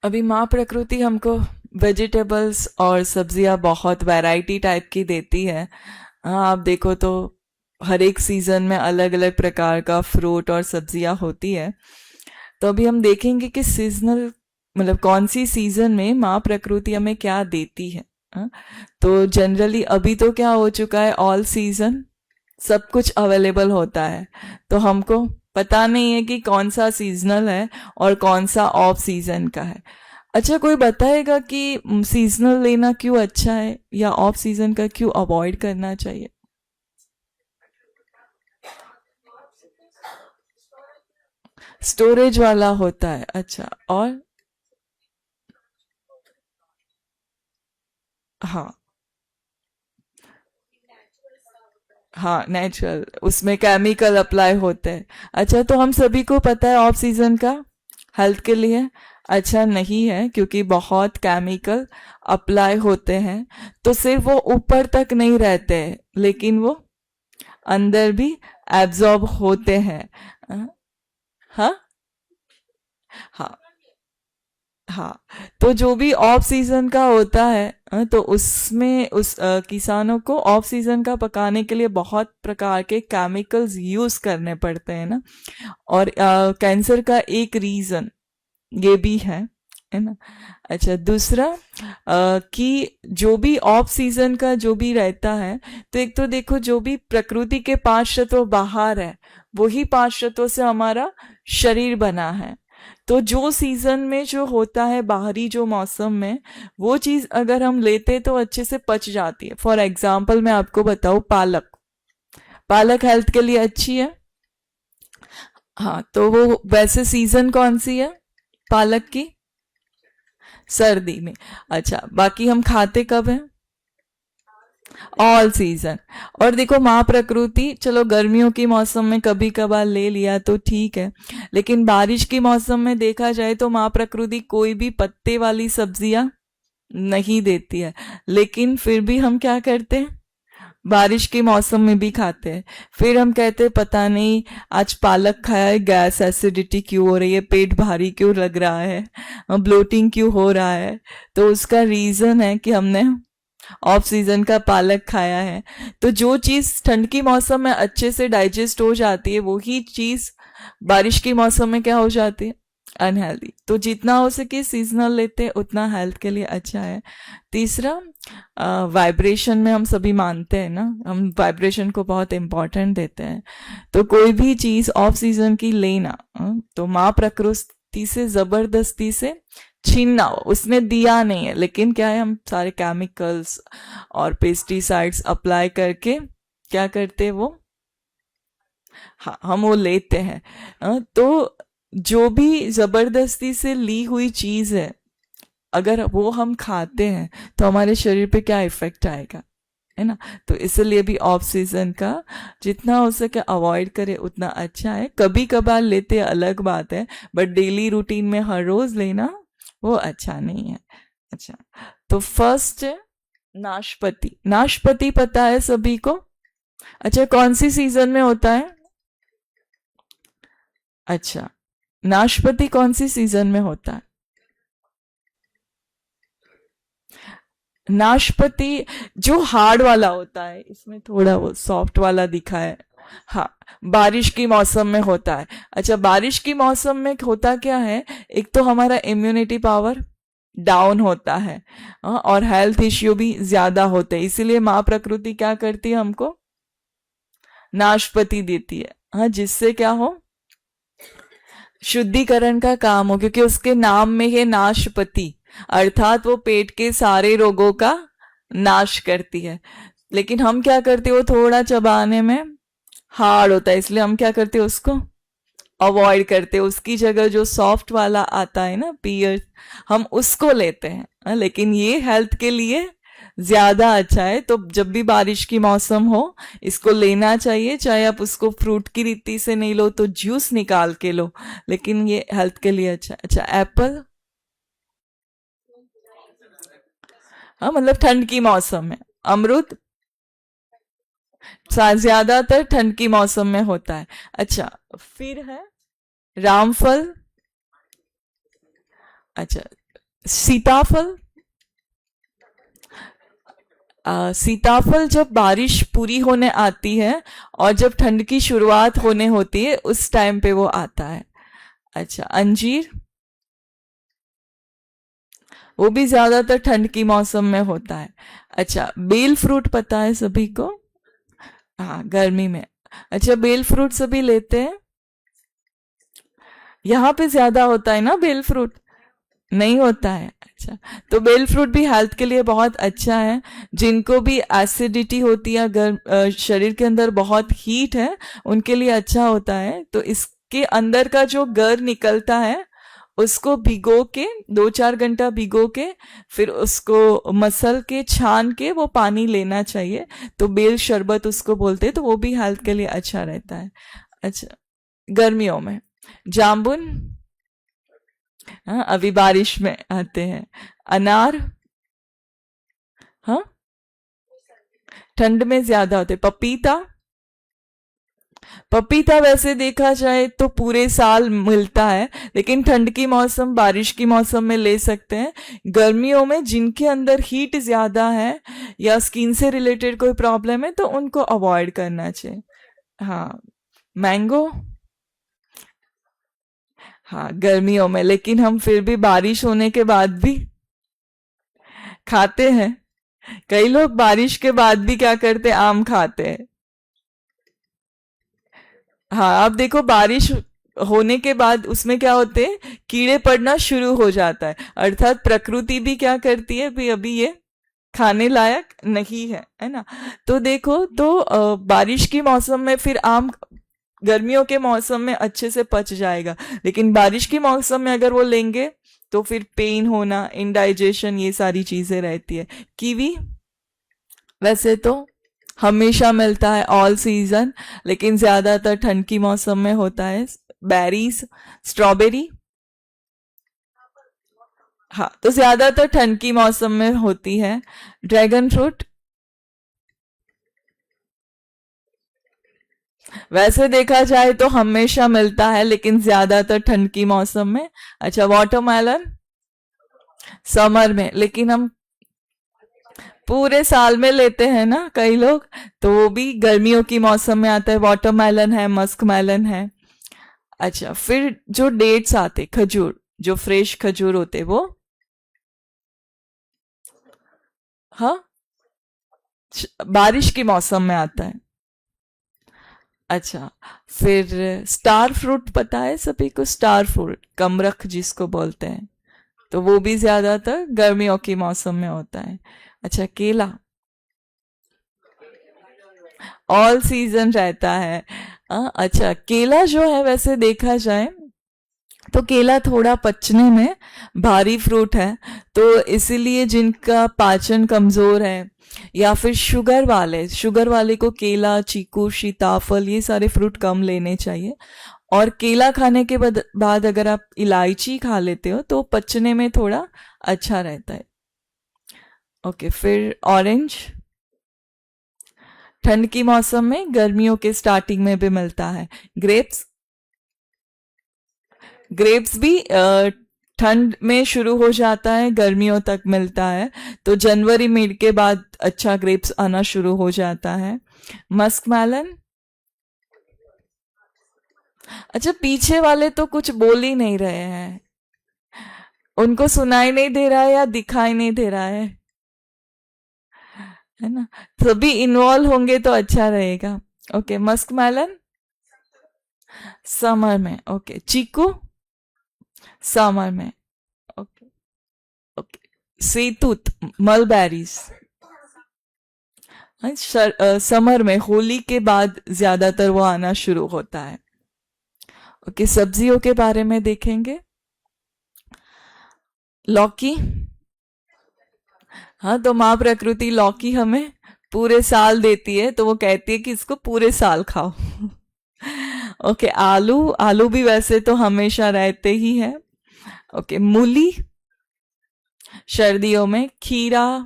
अभी माँ प्रकृति हमको वेजिटेबल्स और सब्जियां बहुत वैरायटी टाइप की देती है। हाँ, आप देखो तो हर एक सीजन में अलग अलग प्रकार का फ्रूट और सब्जियां होती है। तो अभी हम देखेंगे कि सीजनल मतलब कौन सी सीजन में माँ प्रकृति हमें क्या देती है। हाँ, तो जनरली अभी तो क्या हो चुका है, ऑल सीजन सब कुछ अवेलेबल होता है। तो हमको पता नहीं है कि कौन सा सीजनल है और कौन सा ऑफ सीजन का है। अच्छा, कोई बताएगा कि सीजनल लेना क्यों अच्छा है या ऑफ सीजन का क्यों अवॉइड करना चाहिए? स्टोरेज वाला होता है, अच्छा। और हाँ, हाँ नेचुरल, उसमें केमिकल अप्लाई होते हैं। अच्छा, तो हम सभी को पता है ऑफ सीजन का हेल्थ के लिए अच्छा नहीं है, क्योंकि बहुत केमिकल अप्लाई होते हैं। तो सिर्फ वो ऊपर तक नहीं रहते हैं, लेकिन वो अंदर भी एब्जॉर्ब होते हैं। हाँ, हाँ, हाँ। तो जो भी ऑफ सीजन का होता है, तो उसमें उस किसानों को ऑफ सीजन का पकाने के लिए बहुत प्रकार के केमिकल्स यूज करने पड़ते हैं ना। और कैंसर का एक रीजन ये भी है ना। अच्छा, दूसरा कि जो भी ऑफ सीजन का जो भी रहता है, तो एक तो देखो जो भी प्रकृति के 5 तत्व बाहर है, वही 5 तत्वों से हमारा शरीर बना है। तो जो सीजन में जो होता है बाहरी जो मौसम में, वो चीज अगर हम लेते तो अच्छे से पच जाती है। फॉर एग्जाम्पल मैं आपको बताऊं, पालक। पालक हेल्थ के लिए अच्छी है। हाँ, तो वो वैसे सीजन कौन सी है पालक की? सर्दी में। अच्छा, बाकी हम खाते कब हैं? All season. और देखो माँ प्रकृति, चलो गर्मियों की मौसम में कभी कभार ले लिया तो ठीक है, लेकिन बारिश की मौसम में देखा जाए तो माँ प्रकृति कोई भी पत्ते वाली सब्जियां नहीं देती है। लेकिन फिर भी हम क्या करते हैं, बारिश के मौसम में भी खाते हैं। फिर हम कहते हैं पता नहीं आज पालक खाया है, गैस एसिडिटी क्यों हो रही है, पेट भारी क्यों लग रहा है, ब्लोटिंग क्यों हो रहा है। तो उसका रीजन है कि हमने ऑफ सीजन का पालक खाया है। तो जो चीज ठंड की मौसम में अच्छे से डाइजेस्ट हो जाती है, वही चीज बारिश के मौसम में क्या हो जाती है, अनहेल्दी। तो जितना हो सके सीजनल लेते हैं उतना हेल्थ के लिए अच्छा है। तीसरा, वाइब्रेशन में हम सभी मानते हैं ना, हम वाइब्रेशन को बहुत इंपॉर्टेंट देते हैं। तो कोई भी चीज ऑफ सीजन की लेना, तो माँ प्रकृति से जबरदस्ती से छीनना हो, उसने दिया नहीं है, लेकिन क्या है, हम सारे केमिकल्स और पेस्टिसाइड्स अप्लाई करके क्या करते हैं वो, हाँ हम वो लेते हैं। तो जो भी जबरदस्ती से ली हुई चीज है, अगर वो हम खाते हैं तो हमारे शरीर पे क्या इफेक्ट आएगा, है ना। तो इसलिए भी ऑफ सीजन का जितना हो सके अवॉइड करें उतना अच्छा है। कभी कभार लेते अलग बात है, बट डेली रूटीन में हर रोज लेना वो अच्छा नहीं है। अच्छा, तो फर्स्ट है नाशपाती। नाशपाती पता है सभी को? अच्छा, कौन सी सीजन में होता है? अच्छा, नाशपाती कौन सी सीजन में होता है? नाशपाती जो हार्ड वाला होता है, इसमें थोड़ा वो सॉफ्ट वाला दिखा है। हाँ, बारिश की मौसम में होता है। अच्छा, बारिश की मौसम में होता क्या है, एक तो हमारा इम्यूनिटी पावर डाउन होता है, और हेल्थ इश्यू भी ज्यादा होते हैं। इसीलिए माँ प्रकृति क्या करती है, हमको नाशपाती देती है। हाँ, जिससे क्या हो, शुद्धिकरण का काम हो, क्योंकि उसके नाम में है नाशपति, अर्थात वो पेट के सारे रोगों का नाश करती है। लेकिन हम क्या करते हैं, वो थोड़ा चबाने में हार्ड होता है, इसलिए हम क्या करते हैं, उसको अवॉइड करते हैं। उसकी जगह जो सॉफ्ट वाला आता है ना, पियर, हम उसको लेते हैं। लेकिन ये हेल्थ के लिए ज्यादा अच्छा है। तो जब भी बारिश की मौसम हो, इसको लेना चाहिए। चाहे आप उसको फ्रूट की रीति से नहीं लो तो जूस निकाल के लो, लेकिन ये हेल्थ के लिए अच्छा है। अच्छा, एप्पल। हाँ, मतलब ठंड की मौसम में। अमरूद ज्यादातर ठंड की मौसम में होता है। अच्छा, फिर है रामफल। अच्छा, सीताफल। सीताफल जब बारिश पूरी होने आती है और जब ठंड की शुरुआत होने होती है उस टाइम पे वो आता है। अच्छा, अंजीर। वो भी ज्यादातर ठंड की मौसम में होता है। अच्छा, बेल फ्रूट पता है सभी को? हाँ, गर्मी में। अच्छा, बेल फ्रूट सभी लेते हैं? यहाँ पे ज्यादा होता है ना बेल फ्रूट? नहीं होता है। अच्छा, तो बेल फ्रूट भी हेल्थ के लिए बहुत अच्छा है। जिनको भी एसिडिटी होती है, अगर शरीर के अंदर बहुत हीट है, उनके लिए अच्छा होता है। तो इसके अंदर का जो गर निकलता है उसको भिगो के, 2-4 घंटा भिगो के, फिर उसको मसल के छान के वो पानी लेना चाहिए। तो बेल शरबत उसको बोलते हैं, तो वो भी हेल्थ के लिए अच्छा रहता है। अच्छा, गर्मियों में जामुन। हाँ, अभी बारिश में आते हैं। अनार। हाँ, ठंड में ज्यादा होते। पपीता। पपीता वैसे देखा जाए तो पूरे साल मिलता है, लेकिन ठंड की मौसम, बारिश की मौसम में ले सकते हैं। गर्मियों में जिनके अंदर हीट ज्यादा है या स्किन से रिलेटेड कोई प्रॉब्लम है तो उनको अवॉइड करना चाहिए। हाँ, मैंगो। हाँ, गर्मियों में, लेकिन हम फिर भी बारिश होने के बाद भी खाते हैं। कई लोग बारिश के बाद भी क्या करते हैं, आम खाते हैं। हाँ, आप देखो बारिश होने के बाद उसमें क्या होते हैं, कीड़े पड़ना शुरू हो जाता है, अर्थात प्रकृति भी क्या करती है, भी अभी ये खाने लायक नहीं है ना। तो देखो, तो बारिश की मौसम में फिर आम गर्मियों के मौसम में अच्छे से पच जाएगा, लेकिन बारिश के मौसम में अगर वो लेंगे तो फिर पेन होना, इंडाइजेशन, ये सारी चीजें रहती है। कीवी वैसे तो हमेशा मिलता है, ऑल सीजन, लेकिन ज्यादातर ठंड की मौसम में होता है। Berries, strawberry. हाँ, तो ज्यादातर ठंड की मौसम में होती है। ड्रैगन फ्रूट वैसे देखा जाए तो हमेशा मिलता है, लेकिन ज्यादातर ठंड की मौसम में। अच्छा, वाटरमेलन समर में, लेकिन हम पूरे साल में लेते हैं ना कई लोग, तो वो भी गर्मियों की मौसम में आता है। वाटरमेलन है, मस्क मेलन है। अच्छा, फिर जो डेट्स आते, खजूर, जो फ्रेश खजूर होते वो। हाँ, बारिश के मौसम में आता है। अच्छा, फिर स्टार फ्रूट पता है सभी को? स्टार फ्रूट, कमरख जिसको बोलते हैं, तो वो भी ज्यादातर गर्मियों के मौसम में होता है। अच्छा, केला ऑल सीजन रहता है। अच्छा, केला जो है वैसे देखा जाए तो केला थोड़ा पचने में भारी फ्रूट है, तो इसीलिए जिनका पाचन कमजोर है या फिर शुगर वाले को केला, चीकू, सीताफल, ये सारे फ्रूट कम लेने चाहिए। और केला खाने के बाद अगर आप इलायची खा लेते हो तो पचने में थोड़ा अच्छा रहता है। ओके, फिर ऑरेंज ठंड की मौसम में, गर्मियों के स्टार्टिंग में भी मिलता है। ग्रेप्स, ग्रेप्स भी ठंड में शुरू हो जाता है, गर्मियों तक मिलता है। तो जनवरी मिड के बाद अच्छा ग्रेप्स आना शुरू हो जाता है। Musk melon. अच्छा, पीछे वाले तो कुछ बोल ही नहीं रहे हैं, उनको सुनाई नहीं दे रहा है या दिखाई नहीं दे रहा है ना? सभी इन्वॉल्व होंगे तो अच्छा रहेगा। ओके, मस्क मैलन समर में। ओके, चीकू समर में। ओके, ओके, सेतूत, मलबेरीज समर में, होली के बाद ज्यादातर वो आना शुरू होता है। ओके, सब्जियों के बारे में देखेंगे। लौकी। हाँ, तो माँ प्रकृति लौकी हमें पूरे साल देती है, तो वो कहती है कि इसको पूरे साल खाओ। ओके, आलू, आलू भी वैसे तो हमेशा रहते ही है। ओके, मूली सर्दियों में। खीरा,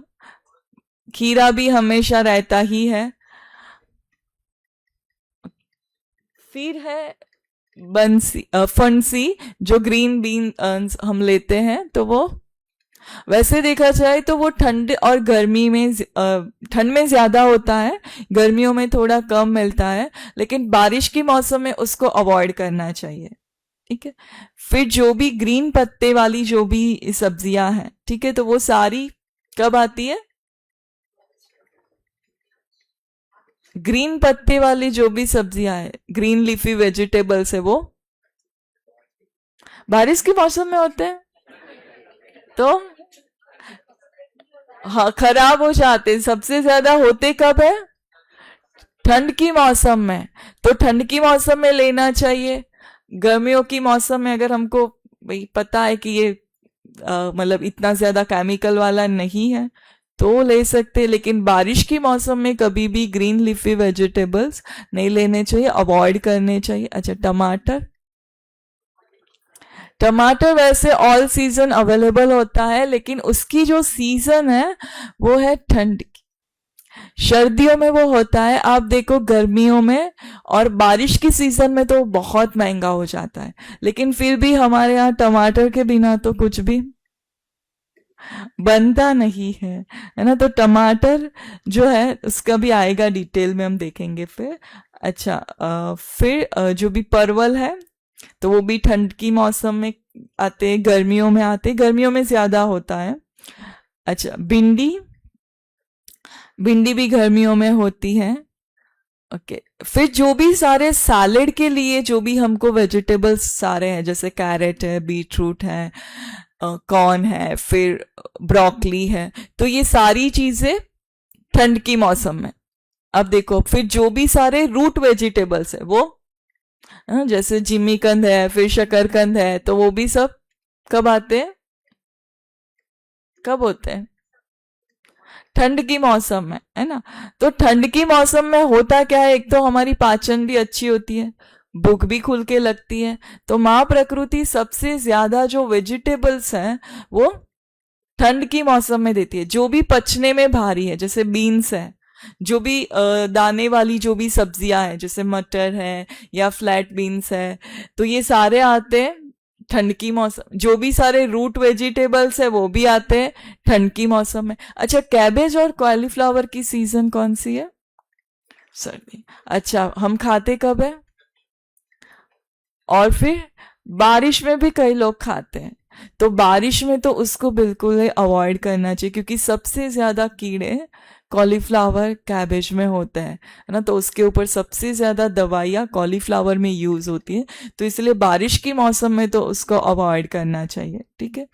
खीरा भी हमेशा रहता ही है। फिर है फणसी, जो ग्रीन बीन हम लेते हैं, तो वो वैसे देखा जाए तो वो ठंड और गर्मी में ठंड में ज्यादा होता है, गर्मियों में थोड़ा कम मिलता है, लेकिन बारिश के मौसम में उसको अवॉइड करना चाहिए। ठीक है। फिर जो भी ग्रीन पत्ते वाली जो भी सब्जियां हैं, ठीक है, तो वो सारी कब आती है? ग्रीन पत्ते वाली जो भी सब्जियां हैं, ग्रीन लीफी वेजिटेबल्स है, वो बारिश के मौसम में होते हैं। तो हाँ, खराब हो जाते हैं। सबसे ज्यादा होते कब है? ठंड की मौसम में। तो ठंड की मौसम में लेना चाहिए। गर्मियों की मौसम में अगर हमको भाई पता है कि ये मतलब इतना ज्यादा केमिकल वाला नहीं है तो ले सकते हैं, लेकिन बारिश की मौसम में कभी भी ग्रीन लीफी वेजिटेबल्स नहीं लेने चाहिए, अवॉइड करने चाहिए। अच्छा, टमाटर। टमाटर वैसे ऑल सीजन अवेलेबल होता है, लेकिन उसकी जो सीजन है वो है ठंड की। सर्दियों में वो होता है, आप देखो गर्मियों में और बारिश की सीजन में तो बहुत महंगा हो जाता है, लेकिन फिर भी हमारे यहाँ टमाटर के बिना तो कुछ भी बनता नहीं है ना। तो टमाटर जो है उसका भी आएगा, डिटेल में हम देखेंगे फिर। अच्छा, फिर जो भी परवल है तो वो भी ठंड की मौसम में आते, गर्मियों में आते, गर्मियों में ज्यादा होता है। अच्छा, भिंडी। भिंडी भी गर्मियों में होती है। ओके। फिर जो भी सारे सैलेड के लिए जो भी हमको वेजिटेबल्स सारे हैं, जैसे कैरेट है, बीटरूट है, कॉर्न है, फिर ब्रोकली है, तो ये सारी चीजें ठंड की मौसम में। अब देखो, फिर जो भी सारे रूट वेजिटेबल्स है वो जैसे जिमीकंद है, फिर शकरकंद है, तो वो भी सब कब आते हैं? कब होते हैं? ठंड की मौसम में, है ना। तो ठंड की मौसम में होता क्या है, एक तो हमारी पाचन भी अच्छी होती है, भूख भी खुल के लगती है। तो माँ प्रकृति सबसे ज्यादा जो वेजिटेबल्स हैं वो ठंड की मौसम में देती है, जो भी पचने में भारी है, जैसे बीन्स है, जो भी दाने वाली जो भी सब्जियां हैं, जैसे मटर है या फ्लैट बीन्स है, तो ये सारे आते हैं ठंड की मौसम। जो भी सारे रूट वेजिटेबल्स है वो भी आते हैं ठंड की मौसम में। अच्छा, कैबेज और कॉलीफ्लावर की सीजन कौन सी है? सर्दी। अच्छा, हम खाते कब है? और फिर बारिश में भी कई लोग खाते हैं, तो बारिश में तो उसको बिल्कुल ही अवॉइड करना चाहिए, क्योंकि सबसे ज्यादा कीड़े कॉलीफ्लावर कैबेज में होते हैं, है ना। तो उसके ऊपर सबसे ज्यादा दवाइयाँ कॉलीफ्लावर में यूज होती है, तो इसलिए बारिश के मौसम में तो उसको अवॉइड करना चाहिए। ठीक है।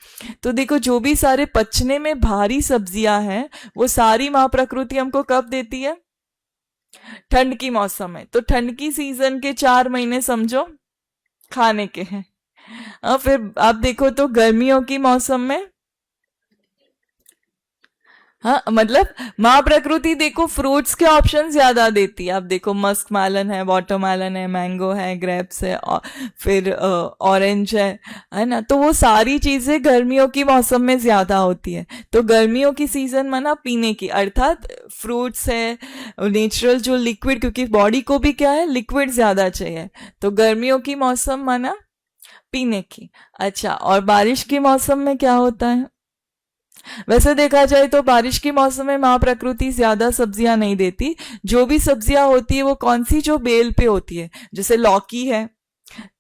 तो देखो, जो भी सारे पचने में भारी सब्जियां हैं वो सारी माँ प्रकृति हमको कब देती है? ठंड की मौसम में। तो ठंड की सीजन के 4 महीने समझो खाने के हैं। फिर आप देखो तो गर्मियों की मौसम में, हाँ मतलब माँ प्रकृति देखो फ्रूट्स के ऑप्शन ज्यादा देती है। आप देखो, मस्क मैलन है, वाटरमेलन है, मैंगो है, ग्रेप्स है, और फिर ऑरेंज है ना। तो वो सारी चीजें गर्मियों की मौसम में ज्यादा होती है। तो गर्मियों की सीजन माना पीने की, अर्थात फ्रूट्स है, नेचुरल जो लिक्विड, क्योंकि बॉडी को भी क्या है, लिक्विड ज्यादा चाहिए, तो गर्मियों की मौसम माना पीने की। अच्छा, और बारिश के मौसम में क्या होता है? वैसे देखा जाए तो बारिश के मौसम में माँ प्रकृति ज्यादा सब्जियां नहीं देती। जो भी सब्जियां होती है वो कौन सी, जो बेल पे होती है, जैसे लौकी है,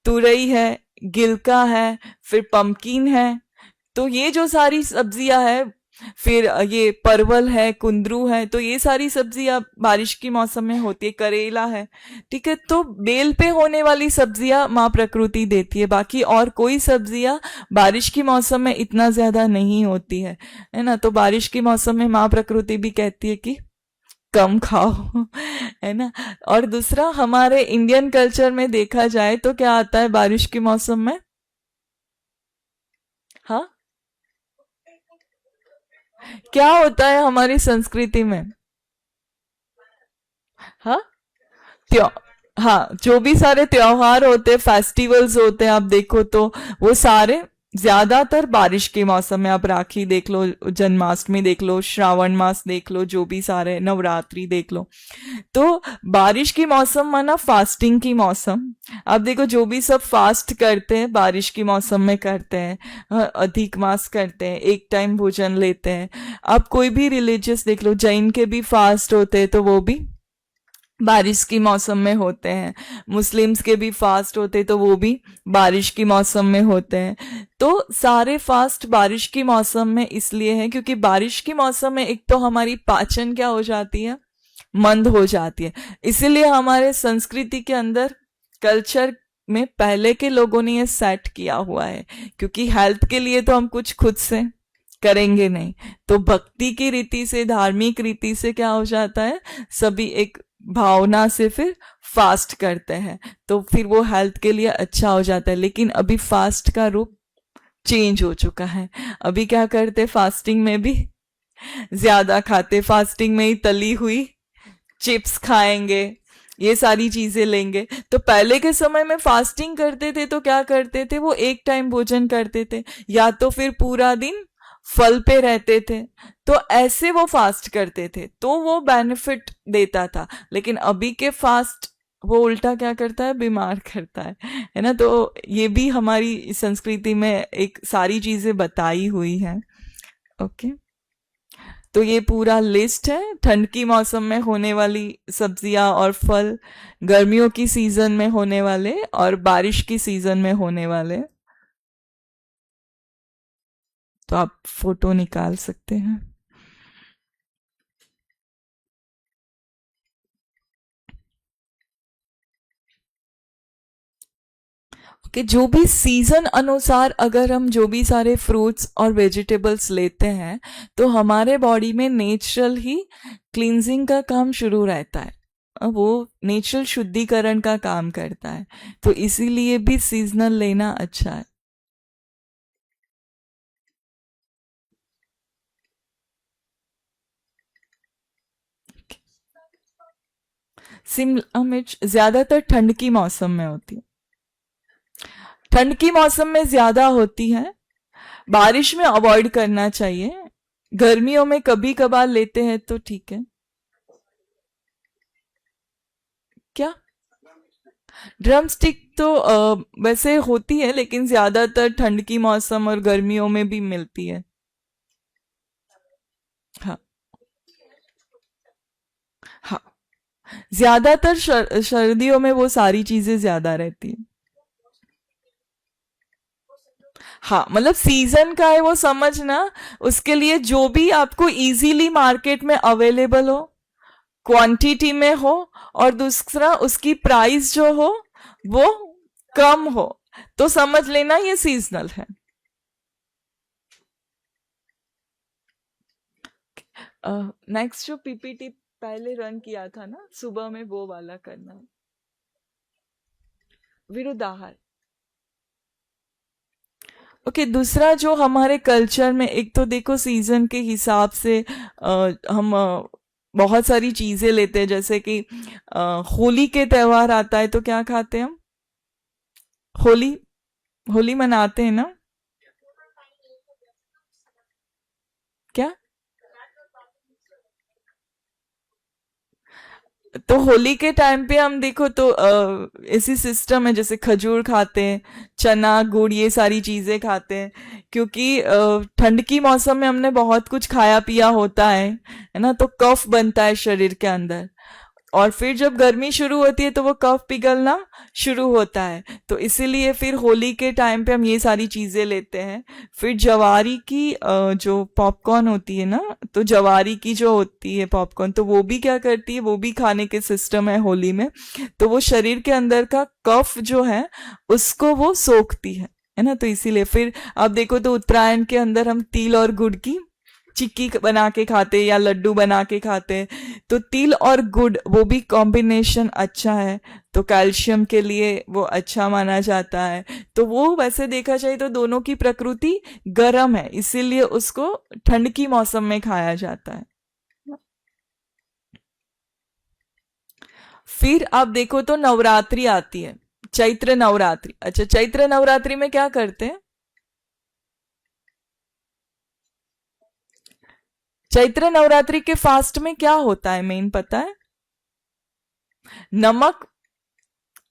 तुरई है, गिलका है, फिर पंपकिन है, तो ये जो सारी सब्जियां है, फिर ये परवल है, कुंदरू है, तो ये सारी सब्जियां बारिश के मौसम में होती है, करेला है। ठीक है। तो बेल पे होने वाली सब्जियां माँ प्रकृति देती है, बाकी और कोई सब्जियां बारिश के मौसम में इतना ज्यादा नहीं होती है ना। तो बारिश के मौसम में माँ प्रकृति भी कहती है कि कम खाओ है ना। और दूसरा, हमारे इंडियन कल्चर में देखा जाए तो क्या आता है बारिश के मौसम में? हाँ, क्या होता है हमारी संस्कृति में? हाँ, त्यो हाँ, जो भी सारे त्योहार होते, फेस्टिवल्स होते हैं, आप देखो तो वो सारे ज्यादातर बारिश के मौसम में, आप राखी देख लो, जन्माष्टमी देख लो, श्रावण मास देख लो, जो भी सारे नवरात्रि देख लो, तो बारिश की मौसम माना फास्टिंग की मौसम। आप देखो जो भी सब फास्ट करते हैं बारिश की मौसम में करते हैं, अधिक मास करते हैं, एक टाइम भोजन लेते हैं। आप कोई भी रिलीजियस देख लो, जैन के भी फास्ट होते हैं तो वो भी बारिश की मौसम में होते हैं, मुस्लिम्स के भी फास्ट होते तो वो भी बारिश की मौसम में होते हैं। तो सारे फास्ट बारिश की मौसम में इसलिए है क्योंकि बारिश की मौसम में एक तो हमारी पाचन क्या हो जाती है, मंद हो जाती है। इसीलिए हमारे संस्कृति के अंदर, कल्चर में पहले के लोगों ने ये सेट किया हुआ है, क्योंकि हेल्थ के लिए तो हम कुछ खुद से करेंगे नहीं, तो भक्ति की रीति से, धार्मिक रीति से क्या हो जाता है, सभी एक भावना से फिर फास्ट करते हैं, तो फिर वो हेल्थ के लिए अच्छा हो जाता है। लेकिन अभी फास्ट का रूप चेंज हो चुका है। अभी क्या करते, फास्टिंग में भी ज्यादा खाते, फास्टिंग में ही तली हुई चिप्स खाएंगे, ये सारी चीजें लेंगे। तो पहले के समय में फास्टिंग करते थे तो क्या करते थे, वो एक टाइम भोजन करते थे, या तो फिर पूरा दिन फल पे रहते थे, तो ऐसे वो फास्ट करते थे, तो वो बेनिफिट देता था। लेकिन अभी के फास्ट वो उल्टा क्या करता है, बीमार करता है ना। तो ये भी हमारी संस्कृति में एक सारी चीजें बताई हुई हैं। ओके, तो ये पूरा लिस्ट है ठंड की मौसम में होने वाली सब्जियां और फल, गर्मियों की सीजन में होने वाले और बारिश की सीजन में होने वाले। तो आप फोटो निकाल सकते हैं। कि जो भी सीजन अनुसार अगर हम जो भी सारे फ्रूट्स और वेजिटेबल्स लेते हैं, तो हमारे बॉडी में नेचुरल ही क्लींजिंग का काम शुरू रहता है, वो नेचुरल शुद्धिकरण का काम करता है। तो इसीलिए भी सीजनल लेना अच्छा है। शिमला मिर्च ज्यादातर ठंड की मौसम में होती है, ठंड की मौसम में ज्यादा होती है, बारिश में अवॉइड करना चाहिए, गर्मियों में कभी कभार लेते हैं तो ठीक है। क्या, ड्रम स्टिक तो वैसे होती है, लेकिन ज्यादातर ठंड की मौसम और गर्मियों में भी मिलती है। हाँ, हाँ, ज्यादातर सर्दियों में वो सारी चीजें ज्यादा रहती है। हाँ, मतलब सीजन का है वो समझना, उसके लिए जो भी आपको इजीली मार्केट में अवेलेबल हो, क्वांटिटी में हो, और दूसरा उसकी प्राइस जो हो वो कम हो, तो समझ लेना ये सीजनल है। नेक्स्ट जो पीपीटी पहले रन किया था ना सुबह में, वो वाला करना है, विरुद्धाहार। ओके, दूसरा जो हमारे कल्चर में, एक तो देखो सीजन के हिसाब से हम बहुत सारी चीजें लेते हैं, जैसे कि होली के त्योहार आता है तो क्या खाते हैं हम, होली, होली मनाते हैं ना, क्या। तो होली के टाइम पे हम देखो तो ऐसी सिस्टम है, जैसे खजूर खाते हैं, चना गुड़ ये सारी चीजें खाते हैं, क्योंकि ठंड की मौसम में हमने बहुत कुछ खाया पिया होता है ना, तो कफ बनता है शरीर के अंदर, और फिर जब गर्मी शुरू होती है तो वो कफ पिघलना शुरू होता है, तो इसीलिए फिर होली के टाइम पे हम ये सारी चीजें लेते हैं। फिर जवारी की जो पॉपकॉर्न होती है ना, तो जवारी की जो होती है पॉपकॉर्न, तो वो भी क्या करती है, वो भी खाने के सिस्टम है होली में, तो वो शरीर के अंदर का कफ जो है उसको वो सोखती है ना, तो इसीलिए फिर आप देखो तो उत्तरायण के अंदर हम तिल और गुड़ की चिक्की बना के खाते या लड्डू बना के खाते, तो तिल और गुड़ वो भी कॉम्बिनेशन अच्छा है, तो कैल्शियम के लिए वो अच्छा माना जाता है। तो वो वैसे देखा जाए तो दोनों की प्रकृति गर्म है, इसीलिए उसको ठंड की मौसम में खाया जाता है। फिर आप देखो तो नवरात्रि आती है, चैत्र नवरात्रि। अच्छा, चैत्र नवरात्रि में क्या करते हैं, चैत्र नवरात्रि के फास्ट में क्या होता है मेन पता है? नमक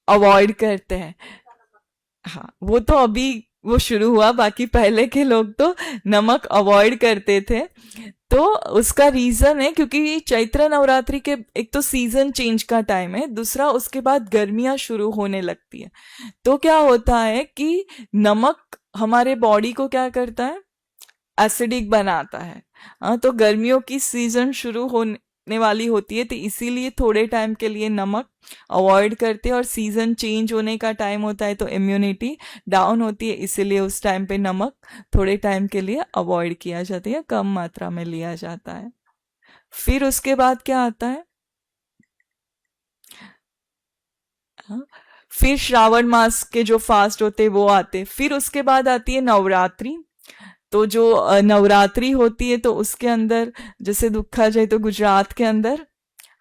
अवॉइड करते हैं। हाँ, वो तो अभी वो शुरू हुआ, बाकी पहले के लोग तो नमक अवॉइड करते थे। तो उसका रीजन है क्योंकि चैत्र नवरात्रि के एक तो सीजन चेंज का टाइम है, दूसरा उसके बाद गर्मियां शुरू होने लगती है। तो क्या होता है कि नमक हमारे बॉडी को क्या करता है, एसिडिक बनाता है। हाँ, तो गर्मियों की सीजन शुरू होने वाली होती है, तो इसीलिए थोड़े टाइम के लिए नमक अवॉइड करते हैं। और सीजन चेंज होने का टाइम होता है तो इम्यूनिटी डाउन होती है, इसीलिए उस टाइम पे नमक थोड़े टाइम के लिए अवॉइड किया जाता है, कम मात्रा में लिया जाता है। फिर उसके बाद क्या आता है? हाँ, फिर श्रावण मास के जो फास्ट होते हैं वो आते, फिर उसके बाद आती है नवरात्रि। तो जो नवरात्रि होती है तो उसके अंदर जैसे देखा जाए तो गुजरात के अंदर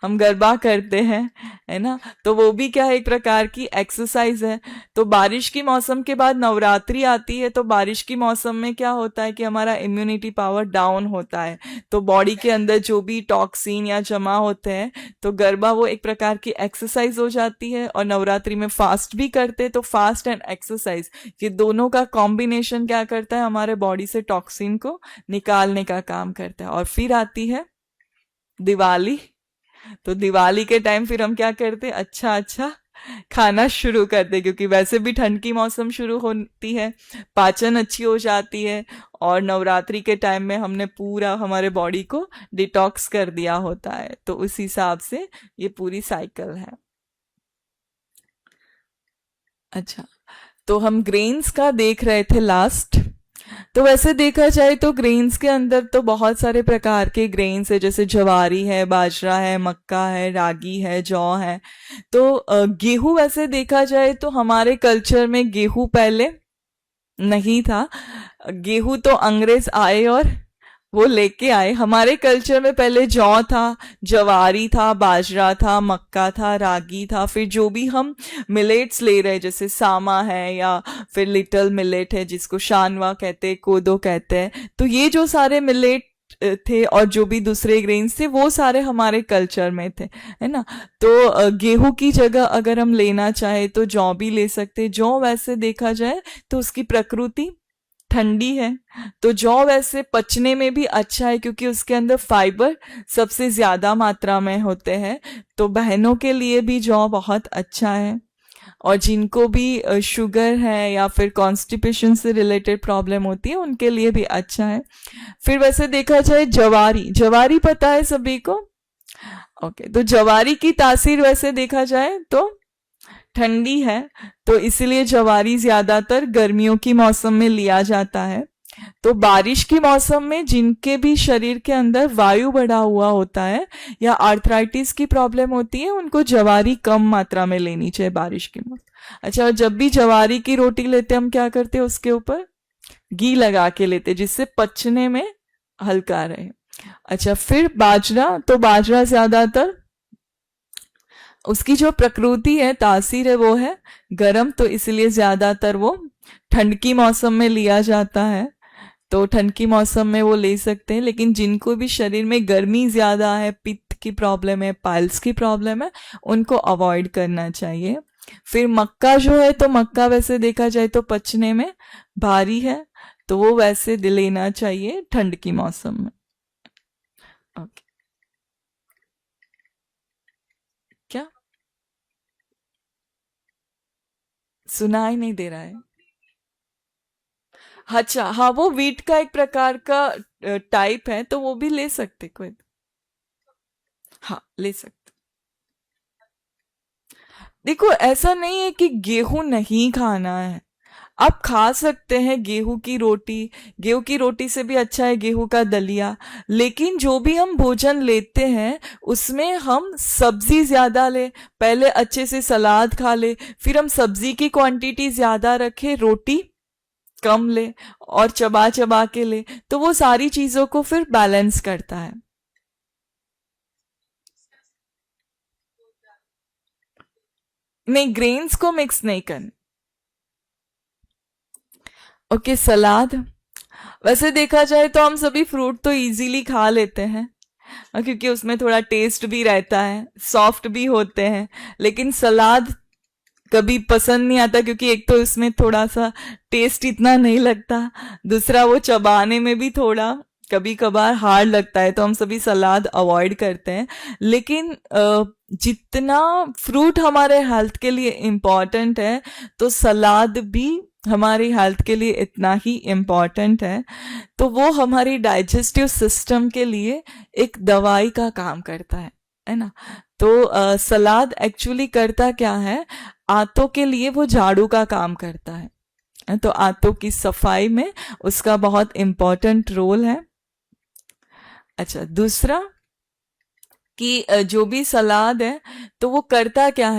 हम गरबा करते हैं, है ना। तो वो भी क्या है, एक प्रकार की एक्सरसाइज है। तो बारिश की मौसम के बाद नवरात्रि आती है, तो बारिश की मौसम में क्या होता है कि हमारा इम्यूनिटी पावर डाउन होता है, तो बॉडी के अंदर जो भी टॉक्सिन या जमा होते हैं, तो गरबा वो एक प्रकार की एक्सरसाइज हो जाती है। और नवरात्रि में फास्ट भी करते हैं, तो फास्ट एंड एक्सरसाइज ये दोनों का कॉम्बिनेशन क्या करता है, हमारे बॉडी से टॉक्सिन को निकालने का काम करता है। और फिर आती है दिवाली। तो दिवाली के टाइम फिर हम क्या करते हैं, अच्छा अच्छा खाना शुरू करते हैं, क्योंकि वैसे भी ठंड की मौसम शुरू होती है, पाचन अच्छी हो जाती है। और नवरात्रि के टाइम में हमने पूरा हमारे बॉडी को डिटॉक्स कर दिया होता है, तो उस हिसाब से ये पूरी साइकिल है। अच्छा, तो हम ग्रेन्स का देख रहे थे लास्ट। तो वैसे देखा जाए तो ग्रेन्स के अंदर तो बहुत सारे प्रकार के ग्रेन्स है, जैसे ज्वारी है, बाजरा है, मक्का है, रागी है, जौ है। तो गेहूं वैसे देखा जाए तो हमारे कल्चर में गेहूं पहले नहीं था। गेहूं तो अंग्रेज आए और वो लेके आए। हमारे कल्चर में पहले जौ था, जवारी था, बाजरा था, मक्का था, रागी था। फिर जो भी हम मिलेट्स ले रहे हैं, जैसे सामा है या फिर लिटिल मिलेट है जिसको शानवा कहते हैं, कोदो कहते हैं, तो ये जो सारे मिलेट थे और जो भी दूसरे ग्रेन्स थे वो सारे हमारे कल्चर में थे, है ना। तो गेहूं की जगह अगर हम लेना चाहे तो जौ भी ले सकते। जौ वैसे देखा जाए तो उसकी प्रकृति ठंडी है, तो जौ वैसे पचने में भी अच्छा है क्योंकि उसके अंदर फाइबर सबसे ज्यादा मात्रा में होते हैं। तो बहनों के लिए भी जौ बहुत अच्छा है, और जिनको भी शुगर है या फिर कॉन्स्टिपेशन से रिलेटेड प्रॉब्लम होती है उनके लिए भी अच्छा है। फिर वैसे देखा जाए जवारी, जवारी पता है सभी को? ओके, तो जवारी की तासीर वैसे देखा जाए तो ठंडी है, तो इसलिए जवारी ज्यादातर गर्मियों की मौसम में लिया जाता है। तो बारिश की मौसम में जिनके भी शरीर के अंदर वायु बढ़ा हुआ होता है या आर्थराइटिस की प्रॉब्लम होती है, उनको जवारी कम मात्रा में लेनी चाहिए बारिश की मौसम। अच्छा, और जब भी जवारी की रोटी लेते हम क्या करते हैं, उसके ऊपर घी लगा के लेते, जिससे पचने में हल्का रहे। अच्छा, फिर बाजरा, तो बाजरा ज्यादातर उसकी जो प्रकृति है, तासीर है, वो है गर्म, तो इसलिए ज्यादातर वो ठंड की मौसम में लिया जाता है। तो ठंड की मौसम में वो ले सकते हैं, लेकिन जिनको भी शरीर में गर्मी ज्यादा है, पित्त की प्रॉब्लम है, पाइल्स की प्रॉब्लम है, उनको अवॉइड करना चाहिए। फिर मक्का जो है, तो मक्का वैसे देखा जाए तो पचने में भारी है, तो वो वैसे लेना चाहिए ठंड की मौसम में। ओके, क्या सुनाई नहीं दे रहा है? अच्छा, हाँ, वो वीट का एक प्रकार का टाइप है, तो वो भी ले सकते कोई। हाँ, ले सकते। देखो, ऐसा नहीं है कि गेहूं नहीं खाना है, आप खा सकते हैं गेहूं की रोटी। गेहूं की रोटी से भी अच्छा है गेहूं का दलिया। लेकिन जो भी हम भोजन लेते हैं उसमें हम सब्जी ज्यादा ले, पहले अच्छे से सलाद खा ले, फिर हम सब्जी की क्वांटिटी ज्यादा रखें, रोटी कम ले, और चबा चबा के ले, तो वो सारी चीजों को फिर बैलेंस करता है। नहीं, ग्रेन्स को मिक्स नहीं करना। ओके, सलाद, वैसे देखा जाए तो हम सभी फ्रूट तो इजीली खा लेते हैं, क्योंकि उसमें थोड़ा टेस्ट भी रहता है, सॉफ्ट भी होते हैं। लेकिन सलाद कभी पसंद नहीं आता, क्योंकि एक तो इसमें थोड़ा सा टेस्ट इतना नहीं लगता, दूसरा वो चबाने में भी थोड़ा कभी कभार हार्ड लगता है, तो हम सभी सलाद अवॉइड करते हैं। लेकिन जितना फ्रूट हमारे हेल्थ के लिए इम्पॉर्टेंट है, तो सलाद भी हमारी हेल्थ के लिए इतना ही इम्पॉर्टेंट है। तो वो हमारी डाइजेस्टिव सिस्टम के लिए एक दवाई का काम करता है ना। तो सलाद एक्चुअली करता क्या है, आंतों के लिए वो झाड़ू का काम करता है, तो आंतों की सफाई में उसका बहुत इम्पोर्टेंट रोल है। अच्छा, दूसरा कि जो भी सलाद है तो वो करता क्या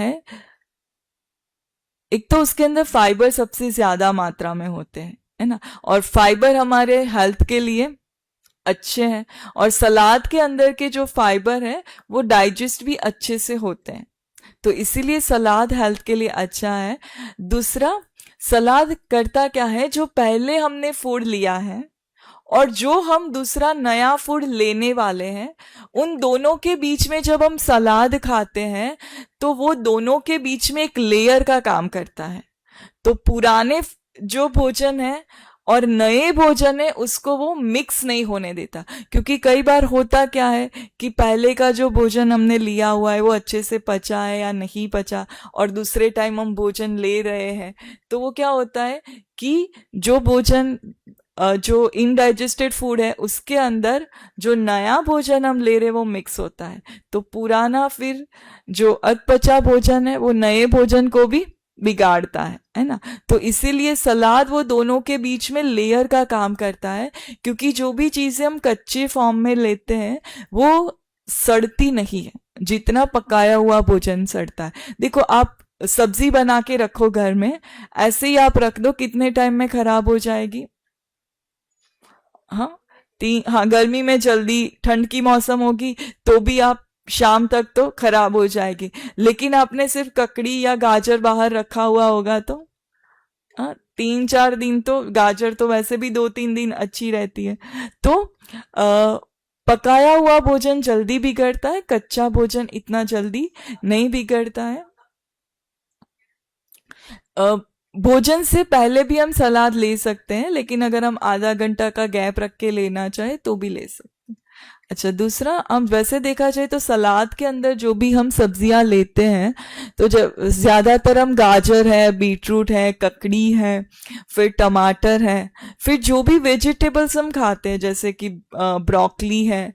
एक तो उसके अंदर फाइबर सबसे ज्यादा मात्रा में होते हैं, है ना, और फाइबर हमारे हेल्थ के लिए अच्छे हैं, और सलाद के अंदर के जो फाइबर है वो डाइजेस्ट भी अच्छे से होते हैं, तो इसीलिए सलाद हेल्थ के लिए अच्छा है। दूसरा, सलाद करता क्या है, जो पहले हमने फूड लिया है और जो हम दूसरा नया फूड लेने वाले हैं, उन दोनों के बीच में जब हम सलाद खाते हैं तो वो दोनों के बीच में एक लेयर का काम करता है। तो पुराने जो भोजन है और नए भोजन है उसको वो मिक्स नहीं होने देता, क्योंकि कई बार होता क्या है कि पहले का जो भोजन हमने लिया हुआ है वो अच्छे से पचा है या नहीं पचा, और दूसरे टाइम हम भोजन ले रहे हैं, तो वो क्या होता है कि जो भोजन जो इनडाइजेस्टेड फूड है उसके अंदर जो नया भोजन हम ले रहे हैं वो मिक्स होता है, तो पुराना फिर जो अधपचा भोजन है वो नए भोजन को भी बिगाड़ता है ना। तो इसीलिए सलाद वो दोनों के बीच में लेयर का काम करता है, क्योंकि जो भी चीजें हम कच्चे फॉर्म में लेते हैं वो सड़ती नहीं है, जितना पकाया हुआ भोजन सड़ता है। देखो, आप सब्जी बना के रखो घर में, ऐसे ही आप रख दो, कितने टाइम में खराब हो जाएगी? हाँ, हाँ, गर्मी में जल्दी, ठंड की मौसम होगी तो भी आप शाम तक तो खराब हो जाएगी। लेकिन आपने सिर्फ ककड़ी या गाजर बाहर रखा हुआ होगा तो 3-4 दिन तो, गाजर तो वैसे भी 2-3 दिन अच्छी रहती है। तो पकाया हुआ भोजन जल्दी बिगड़ता है, कच्चा भोजन इतना जल्दी नहीं बिगड़ता है। भोजन से पहले भी हम सलाद ले सकते हैं, लेकिन अगर हम आधा घंटा का गैप रख के लेना चाहे तो भी ले सकते हैं। अच्छा, दूसरा, अब वैसे देखा जाए तो सलाद के अंदर जो भी हम सब्जियां लेते हैं, तो जब ज्यादातर हम गाजर है, बीटरूट है, ककड़ी है, फिर टमाटर है, फिर जो भी वेजिटेबल्स हम खाते हैं जैसे कि ब्रोकली है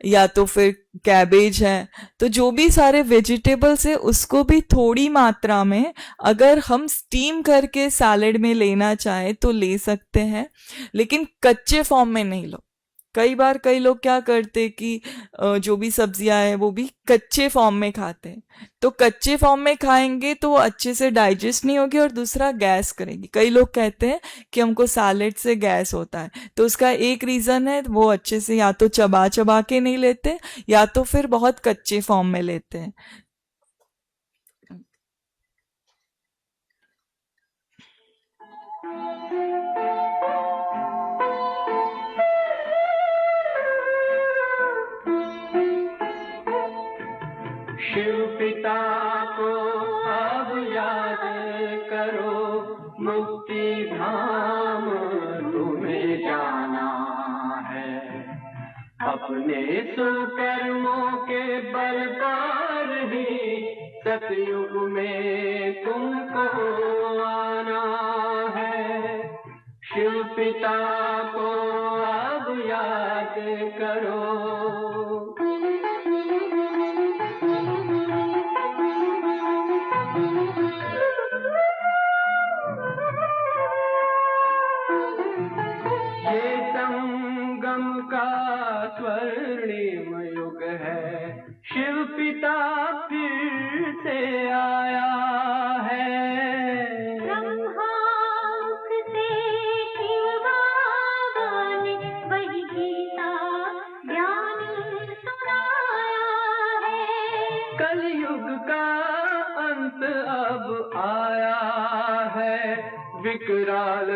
या तो फिर कैबेज है, तो जो भी सारे वेजिटेबल्स है उसको भी थोड़ी मात्रा में अगर हम स्टीम करके सैलेड में लेना चाहे तो ले सकते हैं, लेकिन कच्चे फॉर्म में नहीं लो। कई बार कई लोग क्या करते कि जो भी सब्जियां हैं वो भी कच्चे फॉर्म में खाते हैं, तो कच्चे फॉर्म में खाएंगे तो वो अच्छे से डाइजेस्ट नहीं होगी, और दूसरा गैस करेगी। कई लोग कहते हैं कि हमको सैलेड से गैस होता है, तो उसका एक रीजन है वो अच्छे से या तो चबा चबा के नहीं लेते या तो फिर बहुत कच्चे फॉर्म में लेते हैं। शिव पिता को अब याद करो, मुक्ति धाम तुम्हें जाना है। अपने सुकर्मों के बल पर ही सतयुग में तुमको आना है। शिव पिता को अब याद करो। ये संगम का स्वर्णिम युग है, शिव पिता फिर से आया है। ब्रह्मांक से शिव बाबा ने वही गीता ज्ञान सुनाया है। कलयुग का अंत अब आया है, विकराल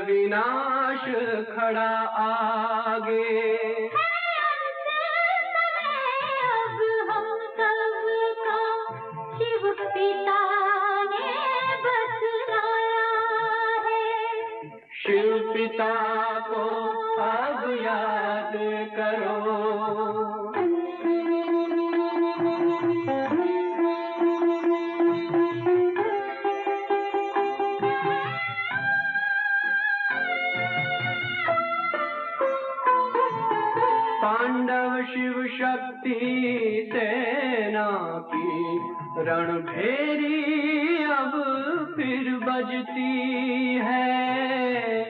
विनाश नाश खड़ा आगे। अब हम सबका शिव पिता ने बतलाया है। शिव पिता को अब याद करो। पांडव शिव शक्ति सेना की रणभेरी अब फिर बजती है।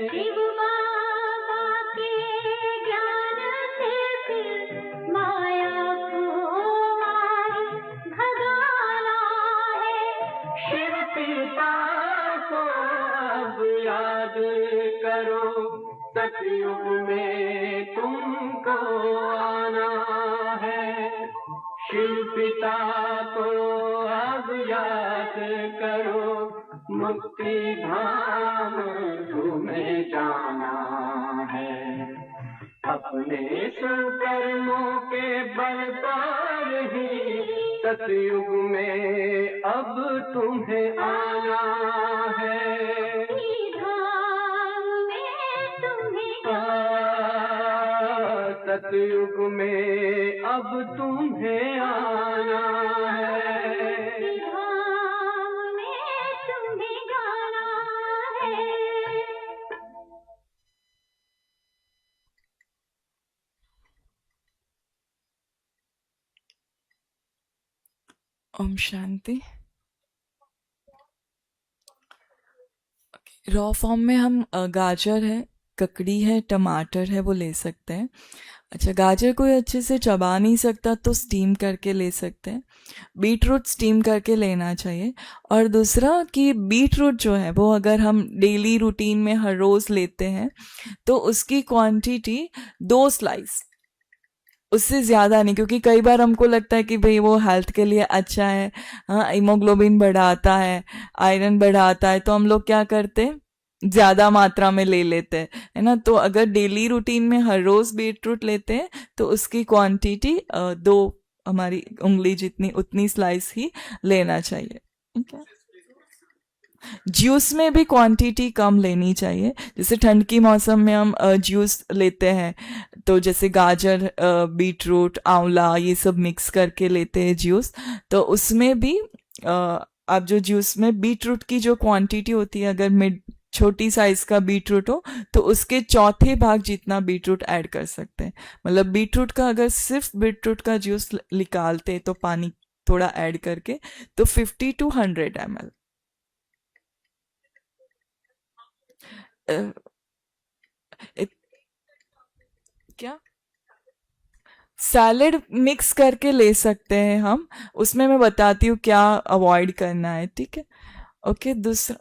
शिव बाबा के ज्ञान से फिर माया को मार भगाना है। शिव पिता को अब याद करो। सतयुग में तुमको आना है। शिव पिता को अब याद करो। मुक्ति धाम तुम्हें जाना है। अपने सुकर्मों के बल पर ही सतयुग में अब तुम्हें आना है। धाम में तुम्हें सतयुग में अब तुम्हें आना है। धाम में तुम्हें जाना है। ओम शांति। रॉ फॉर्म में हम गाजर है, ककड़ी है, टमाटर है, वो ले सकते हैं। अच्छा, गाजर कोई अच्छे से चबा नहीं सकता तो स्टीम करके ले सकते हैं। बीट रूट स्टीम करके लेना चाहिए। और दूसरा कि बीट रूट जो है वो अगर हम डेली रूटीन में हर रोज़ लेते हैं तो उसकी क्वांटिटी 2 स्लाइस, उससे ज़्यादा नहीं, क्योंकि कई बार हमको लगता है कि भाई वो हेल्थ के लिए अच्छा है, हाँ हीमोग्लोबिन बढ़ाता है, आयरन बढ़ाता है, तो हम लोग क्या करते हैं ज़्यादा मात्रा में ले लेते हैं, है ना। तो अगर डेली रूटीन में हर रोज़ बीट रूट लेते हैं तो उसकी क्वांटिटी 2 हमारी उंगली जितनी उतनी स्लाइस ही लेना चाहिए। ठीक है। जूस में भी क्वांटिटी कम लेनी चाहिए। जैसे ठंड की मौसम में हम जूस लेते हैं तो जैसे गाजर, बीट रूट, आंवला ये सब मिक्स करके लेते हैं जूस, तो उसमें भी अब जो जूस में बीट रूट की जो क्वांटिटी होती है, अगर मिड छोटी साइज का बीट रूट हो तो उसके चौथे भाग जितना बीट रूट ऐड कर सकते हैं। मतलब बीट रूट का अगर सिर्फ बीट रूट का जूस निकालते तो पानी थोड़ा ऐड करके तो 50 to 100 ml। क्या सैलेड मिक्स करके ले सकते हैं हम, उसमें मैं बताती हूँ क्या अवॉइड करना है। ठीक है, ओके। दूसरा,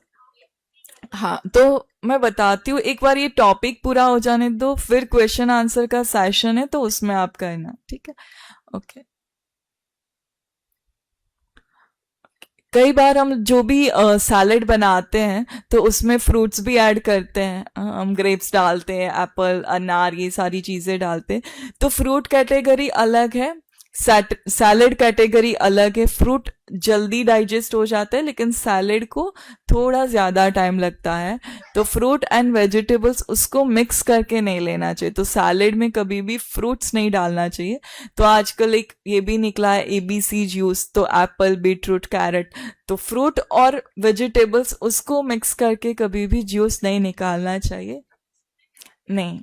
हाँ तो मैं बताती हूँ, एक बार ये टॉपिक पूरा हो जाने दो, फिर क्वेश्चन आंसर का सेशन है तो उसमें आप करना। ठीक है, ओके। कई बार हम जो भी सैलेड बनाते हैं तो उसमें फ्रूट्स भी ऐड करते हैं। हम ग्रेप्स डालते हैं, एप्पल, अनार, ये सारी चीज़ें डालते हैं। तो फ्रूट कैटेगरी अलग है, सैलेड कैटेगरी अलग है। फ्रूट जल्दी डाइजेस्ट हो जाता है लेकिन सैलेड को थोड़ा ज़्यादा टाइम लगता है। तो फ्रूट एंड वेजिटेबल्स उसको मिक्स करके नहीं लेना चाहिए। तो सैलेड में कभी भी फ्रूट्स नहीं डालना चाहिए। तो आजकल एक ये भी निकला है ABC जूस, तो एप्पल, बीटरूट, कैरेट, तो फ्रूट और वेजिटेबल्स उसको मिक्स करके कभी भी जूस नहीं निकालना चाहिए। नहीं,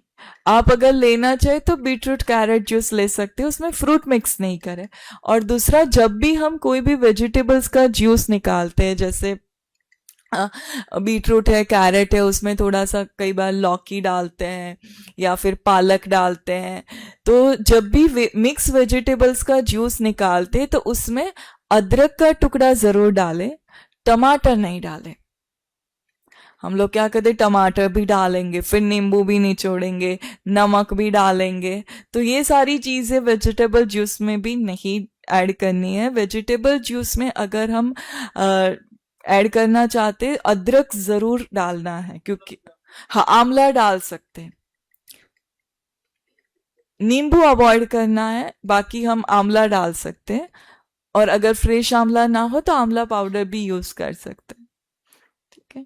आप अगर लेना चाहे तो बीटरूट कैरेट जूस ले सकते हो, उसमें फ्रूट मिक्स नहीं करें। और दूसरा, जब भी हम कोई भी वेजिटेबल्स का जूस निकालते हैं, जैसे बीटरूट है, कैरेट है, उसमें थोड़ा सा कई बार लौकी डालते हैं या फिर पालक डालते हैं, तो जब भी मिक्स वेजिटेबल्स का जूस निकालते हैं तो उसमें अदरक का टुकड़ा जरूर डालें, टमाटर नहीं डालें। हम लोग क्या करते, टमाटर भी डालेंगे, फिर नींबू भी निचोड़ेंगे, नमक भी डालेंगे, तो ये सारी चीज़ें वेजिटेबल जूस में भी नहीं ऐड करनी है। वेजिटेबल जूस में अगर हम ऐड करना चाहते अदरक ज़रूर डालना है, क्योंकि हाँ, आंवला डाल सकते हैं। नींबू अवॉइड करना है, बाकी हम आंवला डाल सकते हैं। और अगर फ्रेश आंवला ना हो तो आंवला पाउडर भी यूज कर सकते हैं। ठीक है,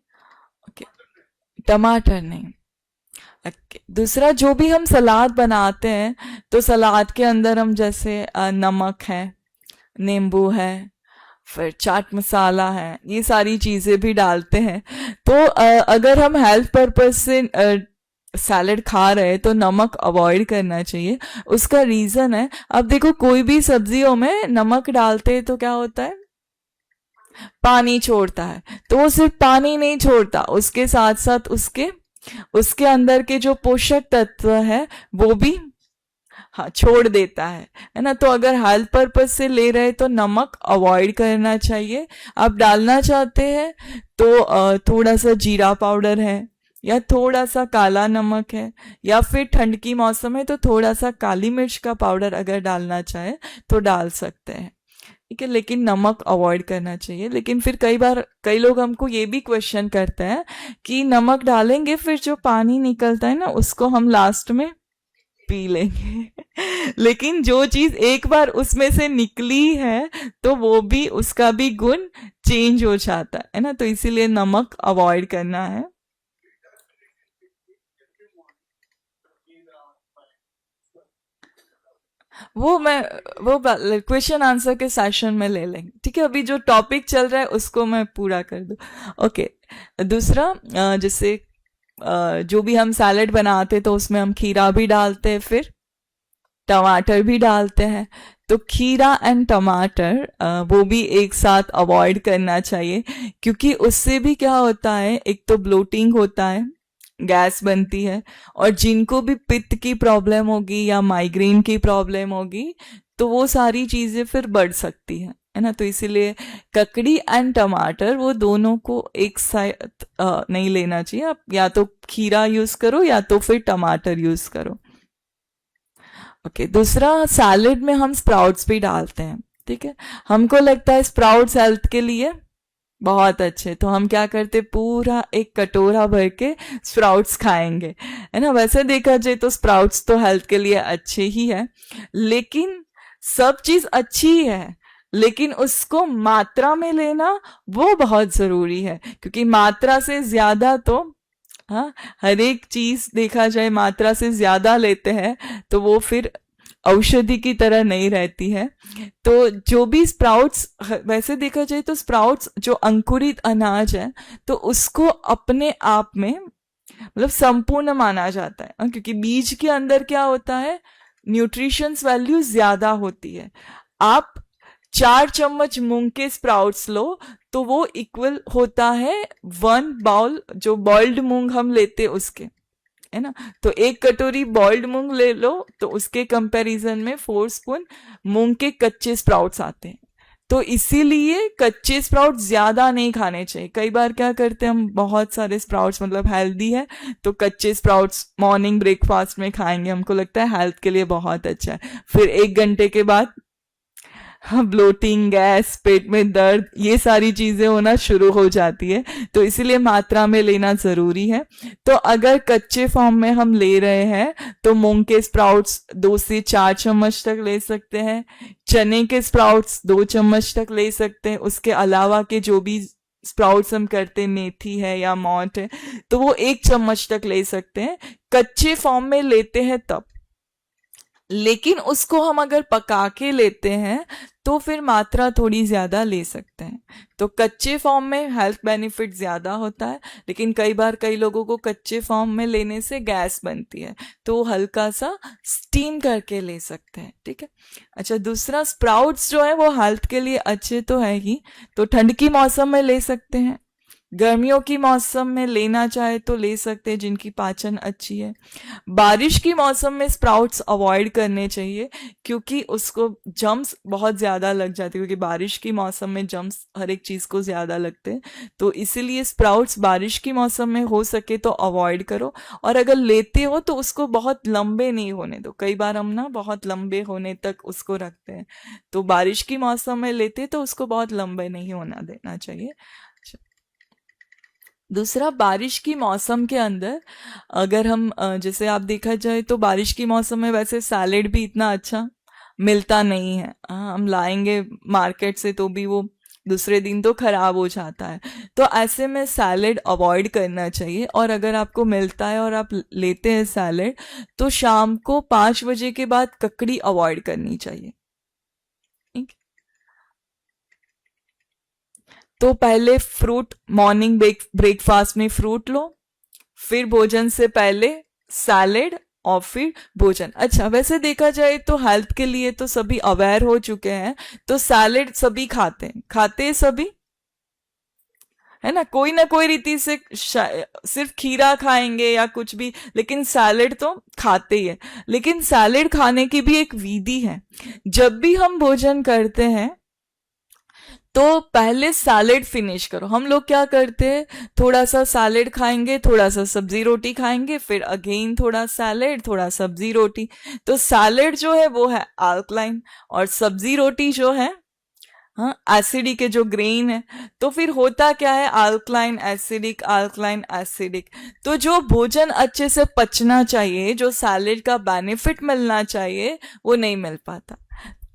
ओके। टमाटर नहीं। ओके, दूसरा, जो भी हम सलाद बनाते हैं तो सलाद के अंदर हम जैसे नमक है, नींबू है, फिर चाट मसाला है, ये सारी चीजें भी डालते हैं। तो अगर हम हेल्थ पर्पज से सैलेड खा रहे हैं तो नमक अवॉइड करना चाहिए। उसका रीजन है, अब देखो कोई भी सब्जियों में नमक डालते हैं तो क्या होता है, पानी छोड़ता है। तो वो सिर्फ पानी नहीं छोड़ता, उसके साथ साथ उसके उसके अंदर के जो पोषक तत्व है वो भी, हाँ, छोड़ देता है ना। तो अगर हेल्थ पर्पज से ले रहे तो नमक अवॉइड करना चाहिए। आप डालना चाहते हैं तो थोड़ा सा जीरा पाउडर है, या थोड़ा सा काला नमक है, या फिर ठंड की मौसम है तो थोड़ा सा काली मिर्च का पाउडर अगर डालना चाहे तो डाल सकते हैं। ठीक है, लेकिन नमक अवॉइड करना चाहिए। लेकिन फिर कई बार कई लोग हमको ये भी क्वेश्चन करते हैं कि नमक डालेंगे फिर जो पानी निकलता है ना उसको हम लास्ट में पी लेंगे। लेकिन जो चीज एक बार उसमें से निकली है तो वो भी, उसका भी गुण चेंज हो जाता है ना। तो इसीलिए नमक अवॉइड करना है। वो क्वेश्चन आंसर के सेशन में ले लेंगे। ठीक है, अभी जो टॉपिक चल रहा है उसको मैं पूरा कर दूं। ओके, दूसरा, जैसे जो भी हम सैलेड बनाते तो उसमें हम खीरा भी डालते हैं, फिर टमाटर भी डालते हैं। तो खीरा एंड टमाटर वो भी एक साथ अवॉइड करना चाहिए, क्योंकि उससे भी क्या होता है, एक तो ब्लोटिंग होता है, गैस बनती है, और जिनको भी पित्त की प्रॉब्लम होगी या माइग्रेन की प्रॉब्लम होगी तो वो सारी चीजें फिर बढ़ सकती है ना। तो इसीलिए ककड़ी एंड टमाटर वो दोनों को एक साथ नहीं लेना चाहिए। आप या तो खीरा यूज करो या तो फिर टमाटर यूज करो। ओके, दूसरा, सैलेड में हम स्प्राउट्स भी डालते हैं। ठीक है, हमको लगता है स्प्राउट्स हेल्थ के लिए बहुत अच्छे, तो हम क्या करते, पूरा एक कटोरा भर के स्प्राउट्स खाएंगे, है ना। वैसे देखा जाए तो स्प्राउट्स तो हेल्थ के लिए अच्छे ही है, लेकिन सब चीज अच्छी ही है, लेकिन उसको मात्रा में लेना वो बहुत जरूरी है। क्योंकि मात्रा से ज्यादा तो, हाँ, हर एक चीज देखा जाए मात्रा से ज्यादा लेते हैं तो वो फिर औषधि की तरह नहीं रहती है। तो जो भी स्प्राउट्स, वैसे देखा जाए तो स्प्राउट्स जो अंकुरित अनाज है तो उसको अपने आप में मतलब संपूर्ण माना जाता है, क्योंकि बीज के अंदर क्या होता है, न्यूट्रिशंस वैल्यू ज्यादा होती है। आप 4 चम्मच मूंग के स्प्राउट्स लो तो वो इक्वल होता है 1 बाउल जो बॉइल्ड मूंग हम लेते उसके, है ना। तो 1 कटोरी बॉइल्ड मूंग ले लो तो उसके कंपैरिजन में 4 स्पून मूंग के कच्चे स्प्राउट्स आते हैं। तो इसीलिए कच्चे स्प्राउट ज्यादा नहीं खाने चाहिए। कई बार क्या करते हैं हम, बहुत सारे स्प्राउट्स मतलब हेल्दी है तो कच्चे स्प्राउट्स मॉर्निंग ब्रेकफास्ट में खाएंगे, हमको लगता है हेल्थ के लिए बहुत अच्छा है। फिर 1 घंटे के बाद ब्लोटिंग, गैस, पेट में दर्द, ये सारी चीजें होना शुरू हो जाती है। तो इसीलिए मात्रा में लेना जरूरी है। तो अगर कच्चे फॉर्म में हम ले रहे हैं तो मूंग के स्प्राउट्स 2 से 4 चम्मच तक ले सकते हैं, चने के स्प्राउट्स 2 चम्मच तक ले सकते हैं। उसके अलावा के जो भी स्प्राउट्स हम करते हैं, मेथी है या मोठ है, तो वो 1 चम्मच तक ले सकते हैं, कच्चे फॉर्म में लेते हैं तब। लेकिन उसको हम अगर पका के लेते हैं तो फिर मात्रा थोड़ी ज्यादा ले सकते हैं। तो कच्चे फॉर्म में हेल्थ बेनिफिट ज्यादा होता है, लेकिन कई बार कई लोगों को कच्चे फॉर्म में लेने से गैस बनती है तो हल्का सा स्टीम करके ले सकते हैं। ठीक है, अच्छा, दूसरा, स्प्राउट्स जो है वो हेल्थ के लिए अच्छे तो है ही, तो ठंड की मौसम में ले सकते हैं, गर्मियों की मौसम में लेना चाहे तो ले सकते हैं जिनकी पाचन अच्छी है। बारिश की मौसम में स्प्राउट्स अवॉइड करने चाहिए, क्योंकि उसको जम्स बहुत ज़्यादा लग जाते हैं, क्योंकि बारिश की मौसम में जम्स हर एक चीज़ को ज़्यादा लगते हैं। तो इसीलिए स्प्राउट्स बारिश की मौसम में हो सके तो अवॉइड करो। और अगर लेते हो तो उसको बहुत लंबे नहीं होने दो। कई बार हम ना बहुत लंबे होने तक उसको रखते हैं, तो बारिश की मौसम में लेते तो उसको बहुत लंबे नहीं होना देना चाहिए। दूसरा, बारिश की मौसम के अंदर अगर हम जैसे आप देखा जाए तो बारिश की मौसम में वैसे सैलेड भी इतना अच्छा मिलता नहीं है। हम लाएंगे मार्केट से तो भी वो दूसरे दिन तो खराब हो जाता है। तो ऐसे में सैलेड अवॉइड करना चाहिए। और अगर आपको मिलता है और आप लेते हैं सैलेड, तो शाम को 5 बजे के बाद ककड़ी अवॉइड करनी चाहिए। ठीक। तो पहले फ्रूट, मॉर्निंग ब्रेकफास्ट में फ्रूट लो, फिर भोजन से पहले सैलेड, और फिर भोजन। अच्छा, वैसे देखा जाए तो हेल्थ के लिए तो सभी अवेयर हो चुके हैं, तो सैलेड सभी खाते हैं सभी, है ना। कोई ना कोई रीति से सिर्फ खीरा खाएंगे या कुछ भी, लेकिन सैलेड तो खाते ही है। लेकिन सैलेड खाने की भी एक विधि है। जब भी हम भोजन करते हैं तो पहले सैलेड फिनिश करो। हम लोग क्या करते हैं, थोड़ा सा सैलेड खाएंगे, थोड़ा सा सब्जी रोटी खाएंगे, फिर अगेन थोड़ा सैलेड, थोड़ा सब्जी रोटी। तो सैलेड जो है वो है अल्कलाइन, और सब्जी रोटी जो है हाँ एसिडिक के जो ग्रेन है। तो फिर होता क्या है, अल्कलाइन एसिडिक, अल्कलाइन एसिडिक। तो जो भोजन अच्छे से पचना चाहिए, जो सैलेड का बेनिफिट मिलना चाहिए, वो नहीं मिल पाता।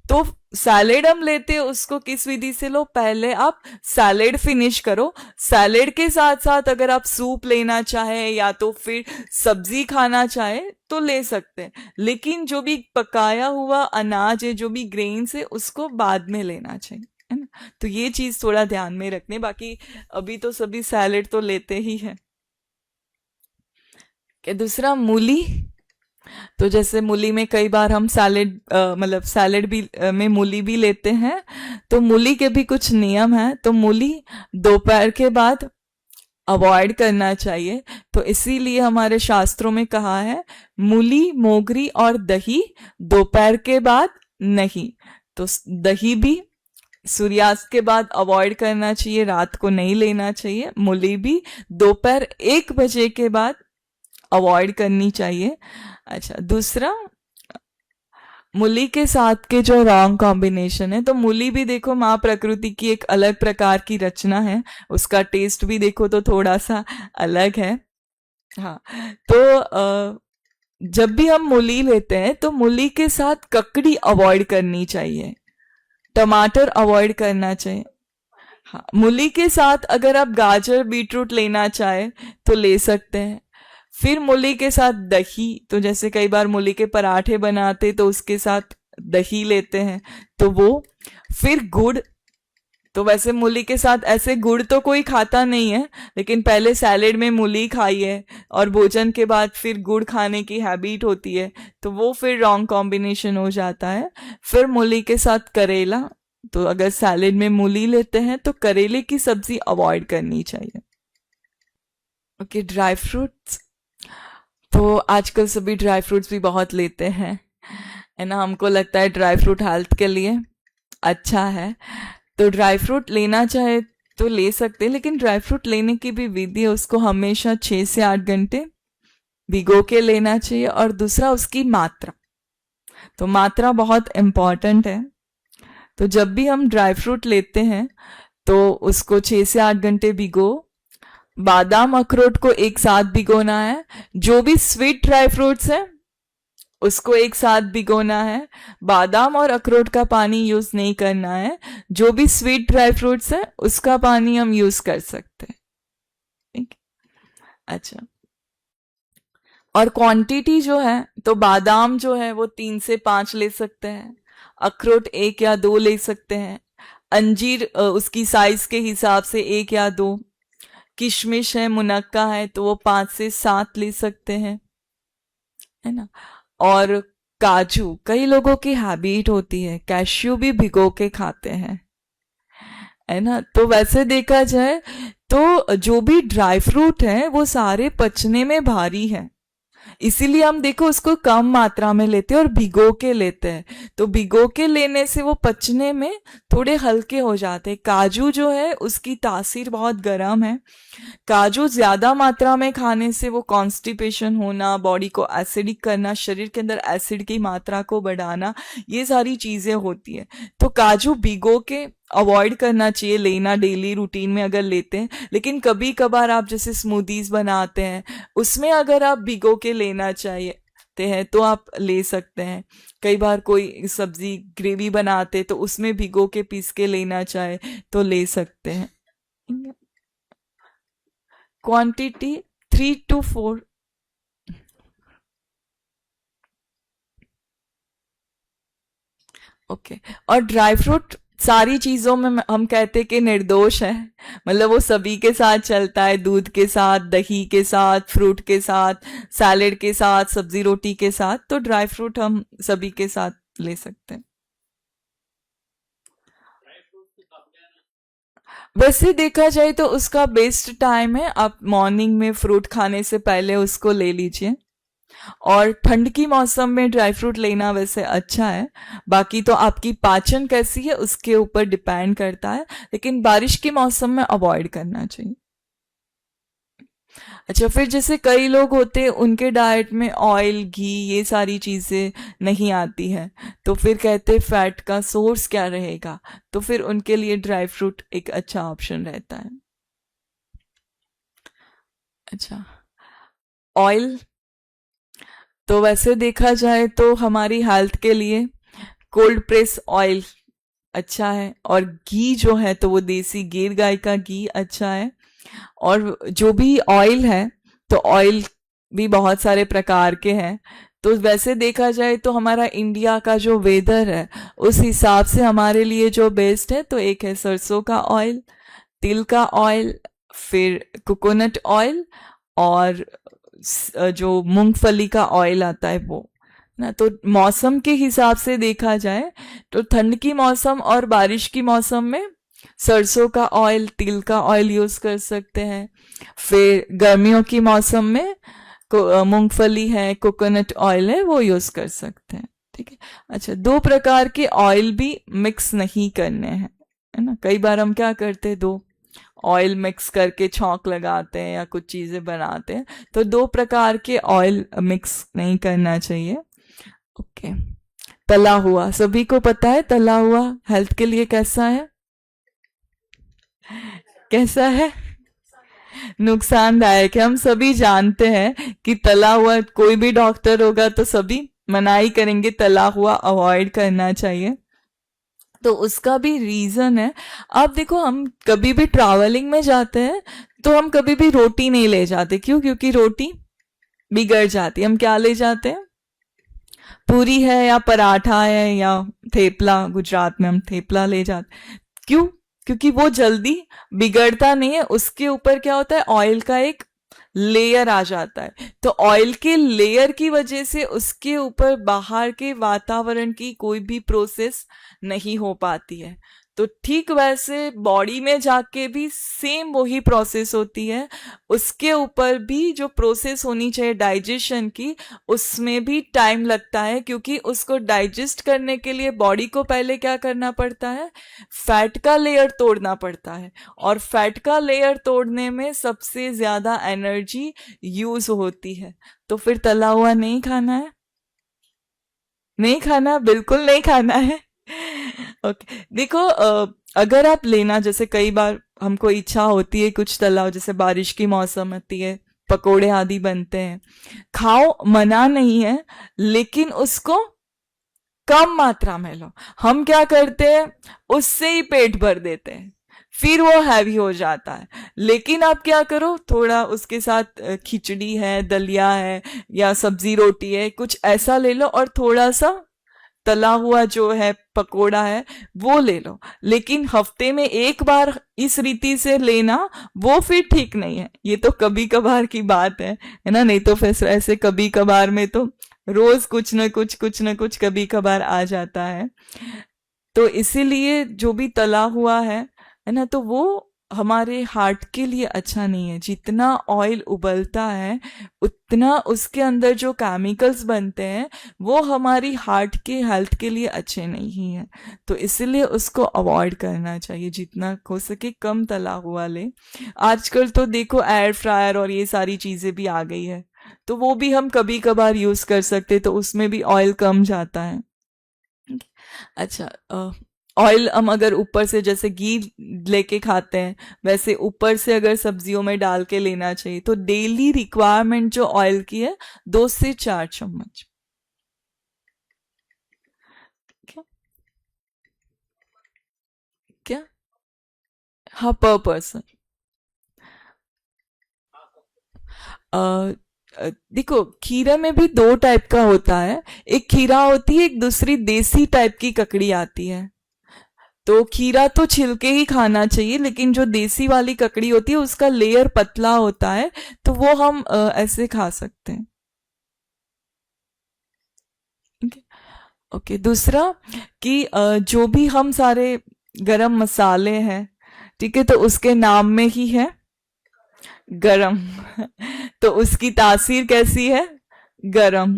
तो सैलेड हम लेते हैं, उसको किस विधि से लो, पहले आप सैलेड फिनिश करो। सैलेड के साथ साथ अगर आप सूप लेना चाहे या तो फिर सब्जी खाना चाहे तो ले सकते हैं, लेकिन जो भी पकाया हुआ अनाज है, जो भी ग्रेन्स है, उसको बाद में लेना चाहिए, है ना। तो ये चीज थोड़ा ध्यान में रखने। बाकी अभी तो सभी सैलेड तो लेते ही है। दूसरा, मूली। तो जैसे मूली में कई बार हम सैलेड मतलब सैलेड भी में मूली भी लेते हैं, तो मूली के भी कुछ नियम हैं। तो मूली दोपहर के बाद अवॉइड करना चाहिए। तो इसीलिए हमारे शास्त्रों में कहा है, मूली, मोगरी और दही दोपहर के बाद नहीं। तो दही भी सूर्यास्त के बाद अवॉइड करना चाहिए, रात को नहीं लेना चाहिए। मूली भी दोपहर 1 बजे के बाद अवॉइड करनी चाहिए। अच्छा, दूसरा, मूली के साथ के जो रॉन्ग कॉम्बिनेशन है, तो मूली भी देखो माँ प्रकृति की एक अलग प्रकार की रचना है, उसका टेस्ट भी देखो तो थोड़ा सा अलग है। हाँ, तो जब भी हम मूली लेते हैं तो मूली के साथ ककड़ी अवॉइड करनी चाहिए, टमाटर अवॉइड करना चाहिए। हाँ, मूली के साथ अगर आप गाजर, बीटरूट लेना चाहे तो ले सकते हैं। फिर मूली के साथ दही, तो जैसे कई बार मूली के पराठे बनाते तो उसके साथ दही लेते हैं, तो वो। फिर गुड़, तो वैसे मूली के साथ ऐसे गुड़ तो कोई खाता नहीं है, लेकिन पहले सैलेड में मूली खाई है और भोजन के बाद फिर गुड़ खाने की हैबिट होती है, तो वो फिर रॉन्ग कॉम्बिनेशन हो जाता है। फिर मूली के साथ करेला, तो अगर सैलेड में मूली लेते हैं तो करेले की सब्जी अवॉइड करनी चाहिए। Okay, dry fruits. तो आजकल सभी ड्राई फ्रूट्स भी बहुत लेते हैं, है ना। हमको लगता है ड्राई फ्रूट हेल्थ के लिए अच्छा है, तो ड्राई फ्रूट लेना चाहे तो ले सकते हैं, लेकिन ड्राई फ्रूट लेने की भी विधि है, उसको हमेशा 6 से 8 घंटे भिगो के लेना चाहिए। और दूसरा, उसकी मात्रा। तो मात्रा बहुत इम्पॉर्टेंट है। तो जब भी हम ड्राई फ्रूट लेते हैं तो उसको 6 से 8 घंटे भिगो। बादाम, अखरोट को एक साथ भिगोना है। जो भी स्वीट ड्राई फ्रूट्स है उसको एक साथ भिगोना है। बादाम और अखरोट का पानी यूज नहीं करना है। जो भी स्वीट ड्राई फ्रूट्स है उसका पानी हम यूज कर सकते हैं। ठीक। अच्छा, और क्वांटिटी जो है, तो बादाम जो है वो 3 से 5 ले सकते हैं, अखरोट 1 या 2 ले सकते हैं, अंजीर उसकी साइज के हिसाब से 1 या 2, किशमिश है, मुनक्का है, तो वो 5 से 7 ले सकते हैं, है ना। और काजू, कई लोगों की हैबिट होती है कैश्यू भी भिगो के खाते हैं, है ना। तो वैसे देखा जाए तो जो भी ड्राई फ्रूट है वो सारे पचने में भारी है, इसीलिए हम देखो उसको कम मात्रा में लेते हैं और भिगो के लेते हैं। तो भिगो के लेने से वो पचने में थोड़े हल्के हो जाते हैं। काजू जो है उसकी तासीर बहुत गर्म है। काजू ज्यादा मात्रा में खाने से वो कॉन्स्टिपेशन होना, बॉडी को एसिडिक करना, शरीर के अंदर एसिड की मात्रा को बढ़ाना, ये सारी चीजें होती है। तो काजू भिगो के अवॉइड करना चाहिए लेना डेली रूटीन में अगर लेते हैं। लेकिन कभी कभार आप जैसे स्मूदीज बनाते हैं उसमें अगर आप भिगो के लेना चाहिए हैं तो आप ले सकते हैं। कई बार कोई सब्जी ग्रेवी बनाते तो उसमें भिगो के पीस के लेना चाहे तो ले सकते हैं। Quantity 3 to 4। ओके। और ड्राई फ्रूट सारी चीजों में हम कहते हैं कि निर्दोष है, मतलब वो सभी के साथ चलता है, दूध के साथ, दही के साथ, फ्रूट के साथ, सैलेड के साथ, सब्जी रोटी के साथ, तो ड्राई फ्रूट हम सभी के साथ ले सकते हैं। वैसे देखा जाए तो उसका बेस्ट टाइम है आप मॉर्निंग में फ्रूट खाने से पहले उसको ले लीजिए। और ठंड की मौसम में ड्राई फ्रूट लेना वैसे अच्छा है, बाकी तो आपकी पाचन कैसी है उसके ऊपर डिपेंड करता है, लेकिन बारिश के मौसम में अवॉइड करना चाहिए। अच्छा, फिर जैसे कई लोग होते हैं उनके डाइट में ऑयल, घी, ये सारी चीजें नहीं आती है, तो फिर कहते फैट का सोर्स क्या रहेगा, तो फिर उनके लिए ड्राई फ्रूट एक अच्छा ऑप्शन रहता है। अच्छा, ऑयल तो वैसे देखा जाए तो हमारी हेल्थ के लिए कोल्ड प्रेस ऑयल अच्छा है, और घी जो है तो वो देसी गिर गाय का घी अच्छा है। और जो भी ऑयल है तो ऑयल भी बहुत सारे प्रकार के हैं, तो वैसे देखा जाए तो हमारा इंडिया का जो वेदर है उस हिसाब से हमारे लिए जो बेस्ट है तो एक है सरसों का ऑयल, तिल का ऑयल, फिर कोकोनट ऑयल, और जो मूंगफली का ऑयल आता है वो ना। तो मौसम के हिसाब से देखा जाए तो ठंड की मौसम और बारिश की मौसम में सरसों का ऑयल, तिल का ऑयल यूज कर सकते हैं। फिर गर्मियों की मौसम में मूंगफली है, कोकोनट ऑयल है, वो यूज कर सकते हैं। ठीक है। अच्छा, 2 प्रकार के ऑयल भी मिक्स नहीं करने हैं, है ना। कई बार हम क्या करते हैं, 2 ऑयल मिक्स करके छौंक लगाते हैं या कुछ चीजें बनाते हैं, तो 2 प्रकार के ऑयल मिक्स नहीं करना चाहिए। ओके। तला हुआ, सभी को पता है तला हुआ हेल्थ के लिए कैसा है, कैसा है, नुकसानदायक है। हम सभी जानते हैं कि तला हुआ, कोई भी डॉक्टर होगा तो सभी मनाही करेंगे तला हुआ अवॉइड करना चाहिए। तो उसका भी रीजन है। आप देखो, हम कभी भी ट्रैवलिंग में जाते हैं तो हम कभी भी रोटी नहीं ले जाते, क्यों? क्योंकि रोटी बिगड़ जाती। हम क्या ले जाते हैं, पूरी है या पराठा है या थेपला, गुजरात में हम थेपला ले जाते। क्यों? क्योंकि वो जल्दी बिगड़ता नहीं है, उसके ऊपर क्या होता है, ऑयल का एक लेयर आ जाता है, तो ऑयल के लेयर की वजह से उसके ऊपर बाहर के वातावरण की कोई भी प्रोसेस नहीं हो पाती है। तो ठीक वैसे बॉडी में जाके भी सेम वही प्रोसेस होती है, उसके ऊपर भी जो प्रोसेस होनी चाहिए डाइजेशन की, उसमें भी टाइम लगता है, क्योंकि उसको डाइजेस्ट करने के लिए बॉडी को पहले क्या करना पड़ता है, फैट का लेयर तोड़ना पड़ता है, और फैट का लेयर तोड़ने में सबसे ज्यादा एनर्जी यूज होती है। तो फिर तला हुआ नहीं खाना है, नहीं खाना, बिल्कुल नहीं खाना है। ओके। देखो, अगर आप लेना, जैसे कई बार हमको इच्छा होती है कुछ तला हो, जैसे बारिश की मौसम होती है, पकोड़े आदि बनते हैं, खाओ, मना नहीं है, लेकिन उसको कम मात्रा में लो। हम क्या करते हैं, उससे ही पेट भर देते हैं, फिर वो हैवी हो जाता है। लेकिन आप क्या करो, थोड़ा उसके साथ खिचड़ी है, दलिया है, या सब्जी रोटी है, कुछ ऐसा ले लो, और थोड़ा सा तला हुआ जो है पकोड़ा है वो ले लो। लेकिन हफ्ते में एक बार इस रीति से लेना वो फिर ठीक नहीं है, ये तो कभी कभार की बात है ना। नहीं तो फिर ऐसे कभी कभार में तो रोज कुछ न कुछ कभी कभार आ जाता है। तो इसीलिए जो भी तला हुआ है ना, तो वो हमारे हार्ट के लिए अच्छा नहीं है। जितना ऑयल उबलता है उतना उसके अंदर जो केमिकल्स बनते हैं वो हमारी हार्ट के हेल्थ के लिए अच्छे नहीं है, तो इसलिए उसको अवॉइड करना चाहिए। जितना हो सके कम तला हुआ ले। आजकल तो देखो एयर फ्रायर और ये सारी चीजें भी आ गई है, तो वो भी हम कभी कभार यूज कर सकते, तो उसमें भी ऑयल कम जाता है। अच्छा, ऑयल हम अगर ऊपर से जैसे घी लेके खाते हैं वैसे ऊपर से अगर सब्जियों में डाल के लेना चाहिए। तो डेली रिक्वायरमेंट जो ऑयल की है 2 से 4 चम्मच। क्या क्या हाँ, पर पर्सन। देखो खीरा में भी 2 टाइप का होता है। एक खीरा होती है, एक दूसरी देसी टाइप की ककड़ी आती है। तो खीरा तो छिलके ही खाना चाहिए, लेकिन जो देसी वाली ककड़ी होती है उसका लेयर पतला होता है, तो वो हम ऐसे खा सकते हैं। ठीक है। ओके, दूसरा कि जो भी हम सारे गरम मसाले हैं, ठीक है, तो उसके नाम में ही है गरम। तो उसकी तासीर कैसी है? गरम।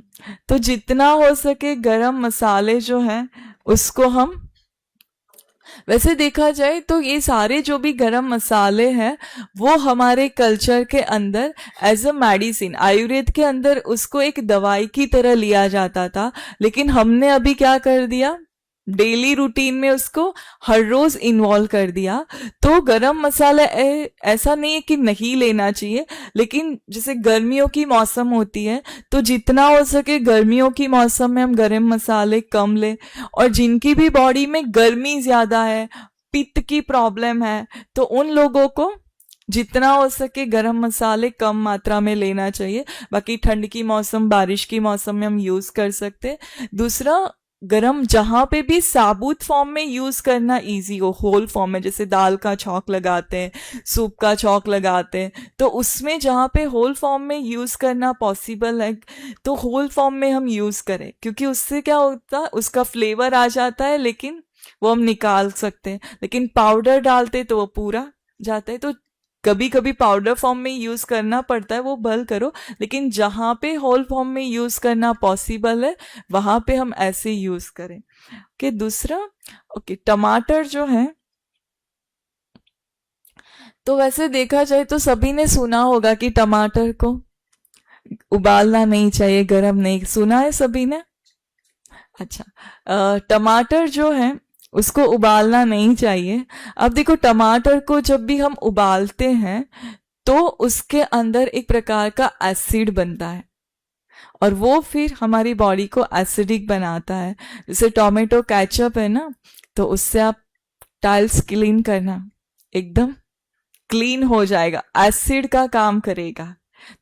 तो जितना हो सके गरम मसाले जो हैं उसको हम, वैसे देखा जाए तो ये सारे जो भी गरम मसाले हैं वो हमारे कल्चर के अंदर एज अ मेडिसिन, आयुर्वेद के अंदर उसको एक दवाई की तरह लिया जाता था, लेकिन हमने अभी क्या कर दिया, डेली रूटीन में उसको हर रोज इन्वॉल्व कर दिया। तो गरम मसाला ऐसा नहीं है कि नहीं लेना चाहिए, लेकिन जैसे गर्मियों की मौसम होती है तो जितना हो सके गर्मियों की मौसम में हम गरम मसाले कम लें। और जिनकी भी बॉडी में गर्मी ज्यादा है, पित्त की प्रॉब्लम है, तो उन लोगों को जितना हो सके गरम मसाले कम मात्रा में लेना चाहिए। बाकी ठंड की मौसम, बारिश की मौसम में हम यूज कर सकते हैं। दूसरा, गरम जहां पे भी साबुत फॉर्म में यूज करना इजी हो, होल फॉर्म में, जैसे दाल का छौंक लगाते हैं, सूप का छौंक लगाते हैं, तो उसमें जहां पे होल फॉर्म में यूज करना पॉसिबल है तो होल फॉर्म में हम यूज करें, क्योंकि उससे क्या होता है, उसका फ्लेवर आ जाता है, लेकिन वो हम निकाल सकते हैं। लेकिन पाउडर डालते तो वो पूरा जाता है। तो कभी कभी पाउडर फॉर्म में यूज करना पड़ता है, वो भल करो, लेकिन जहां पे होल फॉर्म में यूज करना पॉसिबल है वहां पे हम ऐसे यूज करें। ओके, दूसरा, ओके, टमाटर जो है, तो वैसे देखा जाए तो सभी ने सुना होगा कि टमाटर को उबालना नहीं चाहिए, गरम नहीं, सुना है सभी ने? अच्छा, टमाटर जो है उसको उबालना नहीं चाहिए। अब देखो, टमाटर को जब भी हम उबालते हैं तो उसके अंदर एक प्रकार का एसिड बनता है, और वो फिर हमारी बॉडी को एसिडिक बनाता है। जैसे टोमेटो केचप है ना, तो उससे आप टाइल्स क्लीन करना, एकदम क्लीन हो जाएगा, एसिड का काम करेगा।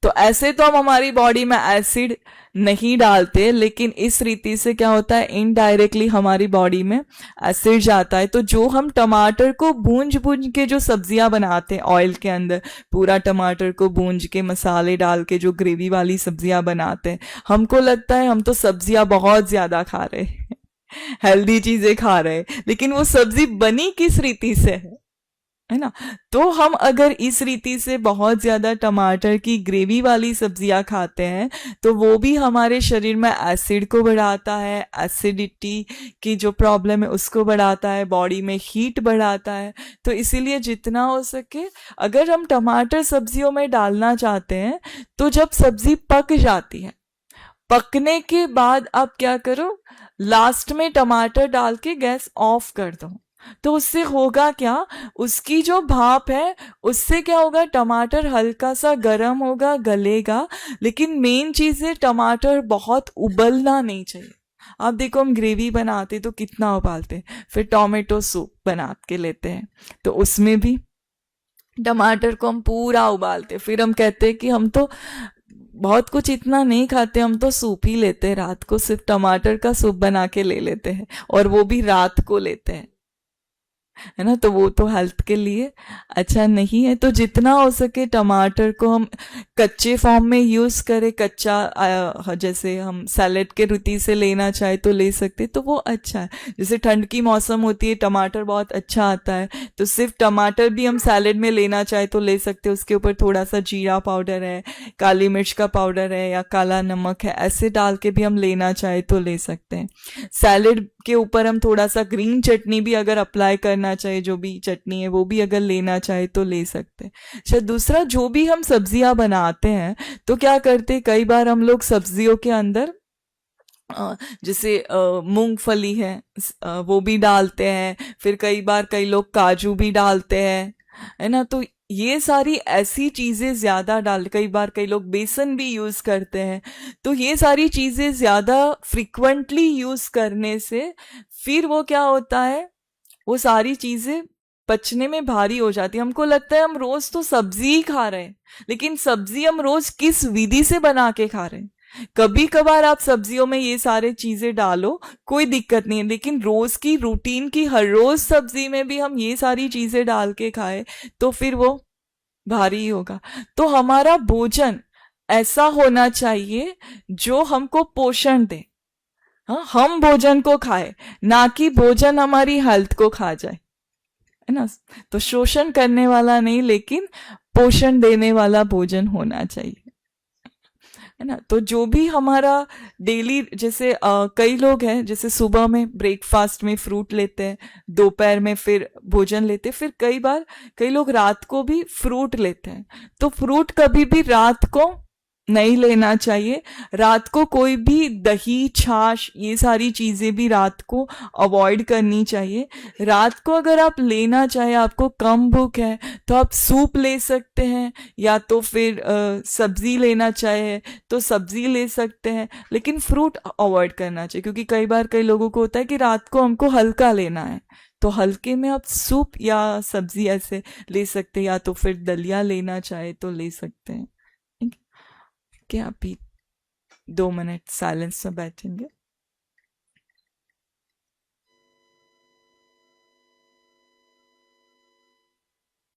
तो ऐसे तो हम हमारी बॉडी में एसिड नहीं डालते, लेकिन इस रीति से क्या होता है, इनडायरेक्टली हमारी बॉडी में एसिड जाता है। तो जो हम टमाटर को भूंज भूंज के जो सब्जियां बनाते हैं ऑयल के अंदर, पूरा टमाटर को भूंज के मसाले डाल के जो ग्रेवी वाली सब्जियां बनाते हैं, हमको लगता है हम तो सब्जियां बहुत ज्यादा खा रहे हैं, हेल्दी चीजें खा रहे हैं, लेकिन वो सब्जी बनी किस रीति से है ना। तो हम अगर इस रीति से बहुत ज्यादा टमाटर की ग्रेवी वाली सब्जियां खाते हैं तो वो भी हमारे शरीर में एसिड को बढ़ाता है, एसिडिटी की जो प्रॉब्लम है उसको बढ़ाता है, बॉडी में हीट बढ़ाता है। तो इसीलिए जितना हो सके अगर हम टमाटर सब्जियों में डालना चाहते हैं तो जब सब्जी पक जाती है, पकने के बाद आप क्या करो, लास्ट में टमाटर डाल के गैस ऑफ कर दो। तो उससे होगा क्या, उसकी जो भाप है उससे क्या होगा, टमाटर हल्का सा गर्म होगा, गलेगा। लेकिन मेन चीज है, टमाटर बहुत उबलना नहीं चाहिए। आप देखो, हम ग्रेवी बनाते तो कितना उबालते हैं, फिर टोमेटो सूप बना के लेते हैं तो उसमें भी टमाटर को हम पूरा उबालते, फिर हम कहते हैं कि हम तो बहुत कुछ इतना नहीं खाते, हम तो सूप ही लेते हैं, रात को सिर्फ टमाटर का सूप बना के ले लेते हैं, और वो भी रात को लेते हैं, है ना। तो वो तो हेल्थ के लिए अच्छा नहीं है। तो जितना हो सके टमाटर को हम कच्चे फॉर्म में यूज करें, कच्चा जैसे हम सैलेड के रीति से लेना चाहे तो ले सकते, तो वो अच्छा है। जैसे ठंड की मौसम होती है, टमाटर बहुत अच्छा आता है, तो सिर्फ टमाटर भी हम सैलेड में लेना चाहे तो ले सकते। उसके ऊपर थोड़ा सा जीरा पाउडर है, काली मिर्च का पाउडर है या काला नमक है, ऐसे डाल के भी हम लेना चाहे तो ले सकते हैं। सैलेड के ऊपर हम थोड़ा सा ग्रीन चटनी भी अगर अप्लाई करना चाहे, जो भी चटनी है वो भी अगर लेना चाहे तो ले सकते हैं। अच्छा, दूसरा, जो भी हम सब्जियां बनाते हैं तो क्या करते हैं, कई बार हम लोग सब्जियों के अंदर जैसे मूंगफली है, वो भी डालते हैं, फिर कई बार कई लोग काजू भी डालते हैं, है ना। तो ये सारी ऐसी चीजें ज्यादा डाल, कई बार कई लोग बेसन भी यूज करते हैं। तो ये सारी चीजें ज्यादा फ्रिक्वेंटली यूज करने से फिर वो क्या होता है, वो सारी चीजें पचने में भारी हो जाती है। हमको लगता है हम रोज तो सब्जी ही खा रहे हैं, लेकिन सब्जी हम रोज किस विधि से बना के खा रहे हैं। कभी कभार आप सब्जियों में ये सारे चीजें डालो, कोई दिक्कत नहीं है, लेकिन रोज की रूटीन की हर रोज सब्जी में भी हम ये सारी चीजें डाल के खाए तो फिर वो भारी ही होगा। तो हमारा भोजन ऐसा होना चाहिए जो हमको पोषण दे। हाँ, हम भोजन को खाए, ना कि भोजन हमारी हेल्थ को खा जाए, है ना। तो शोषण करने वाला नहीं, लेकिन पोषण देने वाला भोजन होना चाहिए, है ना। तो जो भी हमारा डेली, जैसे कई लोग हैं जैसे सुबह में ब्रेकफास्ट में फ्रूट लेते हैं, दोपहर में फिर भोजन लेते हैं, फिर कई बार कई लोग रात को भी फ्रूट लेते हैं। तो फ्रूट कभी भी रात को नहीं लेना चाहिए। रात को कोई भी दही, छाछ, ये सारी चीजें भी रात को अवॉइड करनी चाहिए। रात को अगर आप लेना चाहे, आपको कम भूख है, तो आप सूप ले सकते हैं, या तो फिर सब्जी लेना चाहे तो सब्जी ले सकते हैं, लेकिन फ्रूट अवॉइड करना चाहिए। क्योंकि कई बार कई लोगों को होता है कि रात को हमको हल्का लेना है, तो हल्के में आप सूप या सब्जी ऐसे ले सकते हैं, या तो फिर दलिया लेना चाहे तो ले सकते हैं। ठीक है, क्या अभी 2 मिनट साइलेंस में बैठेंगे।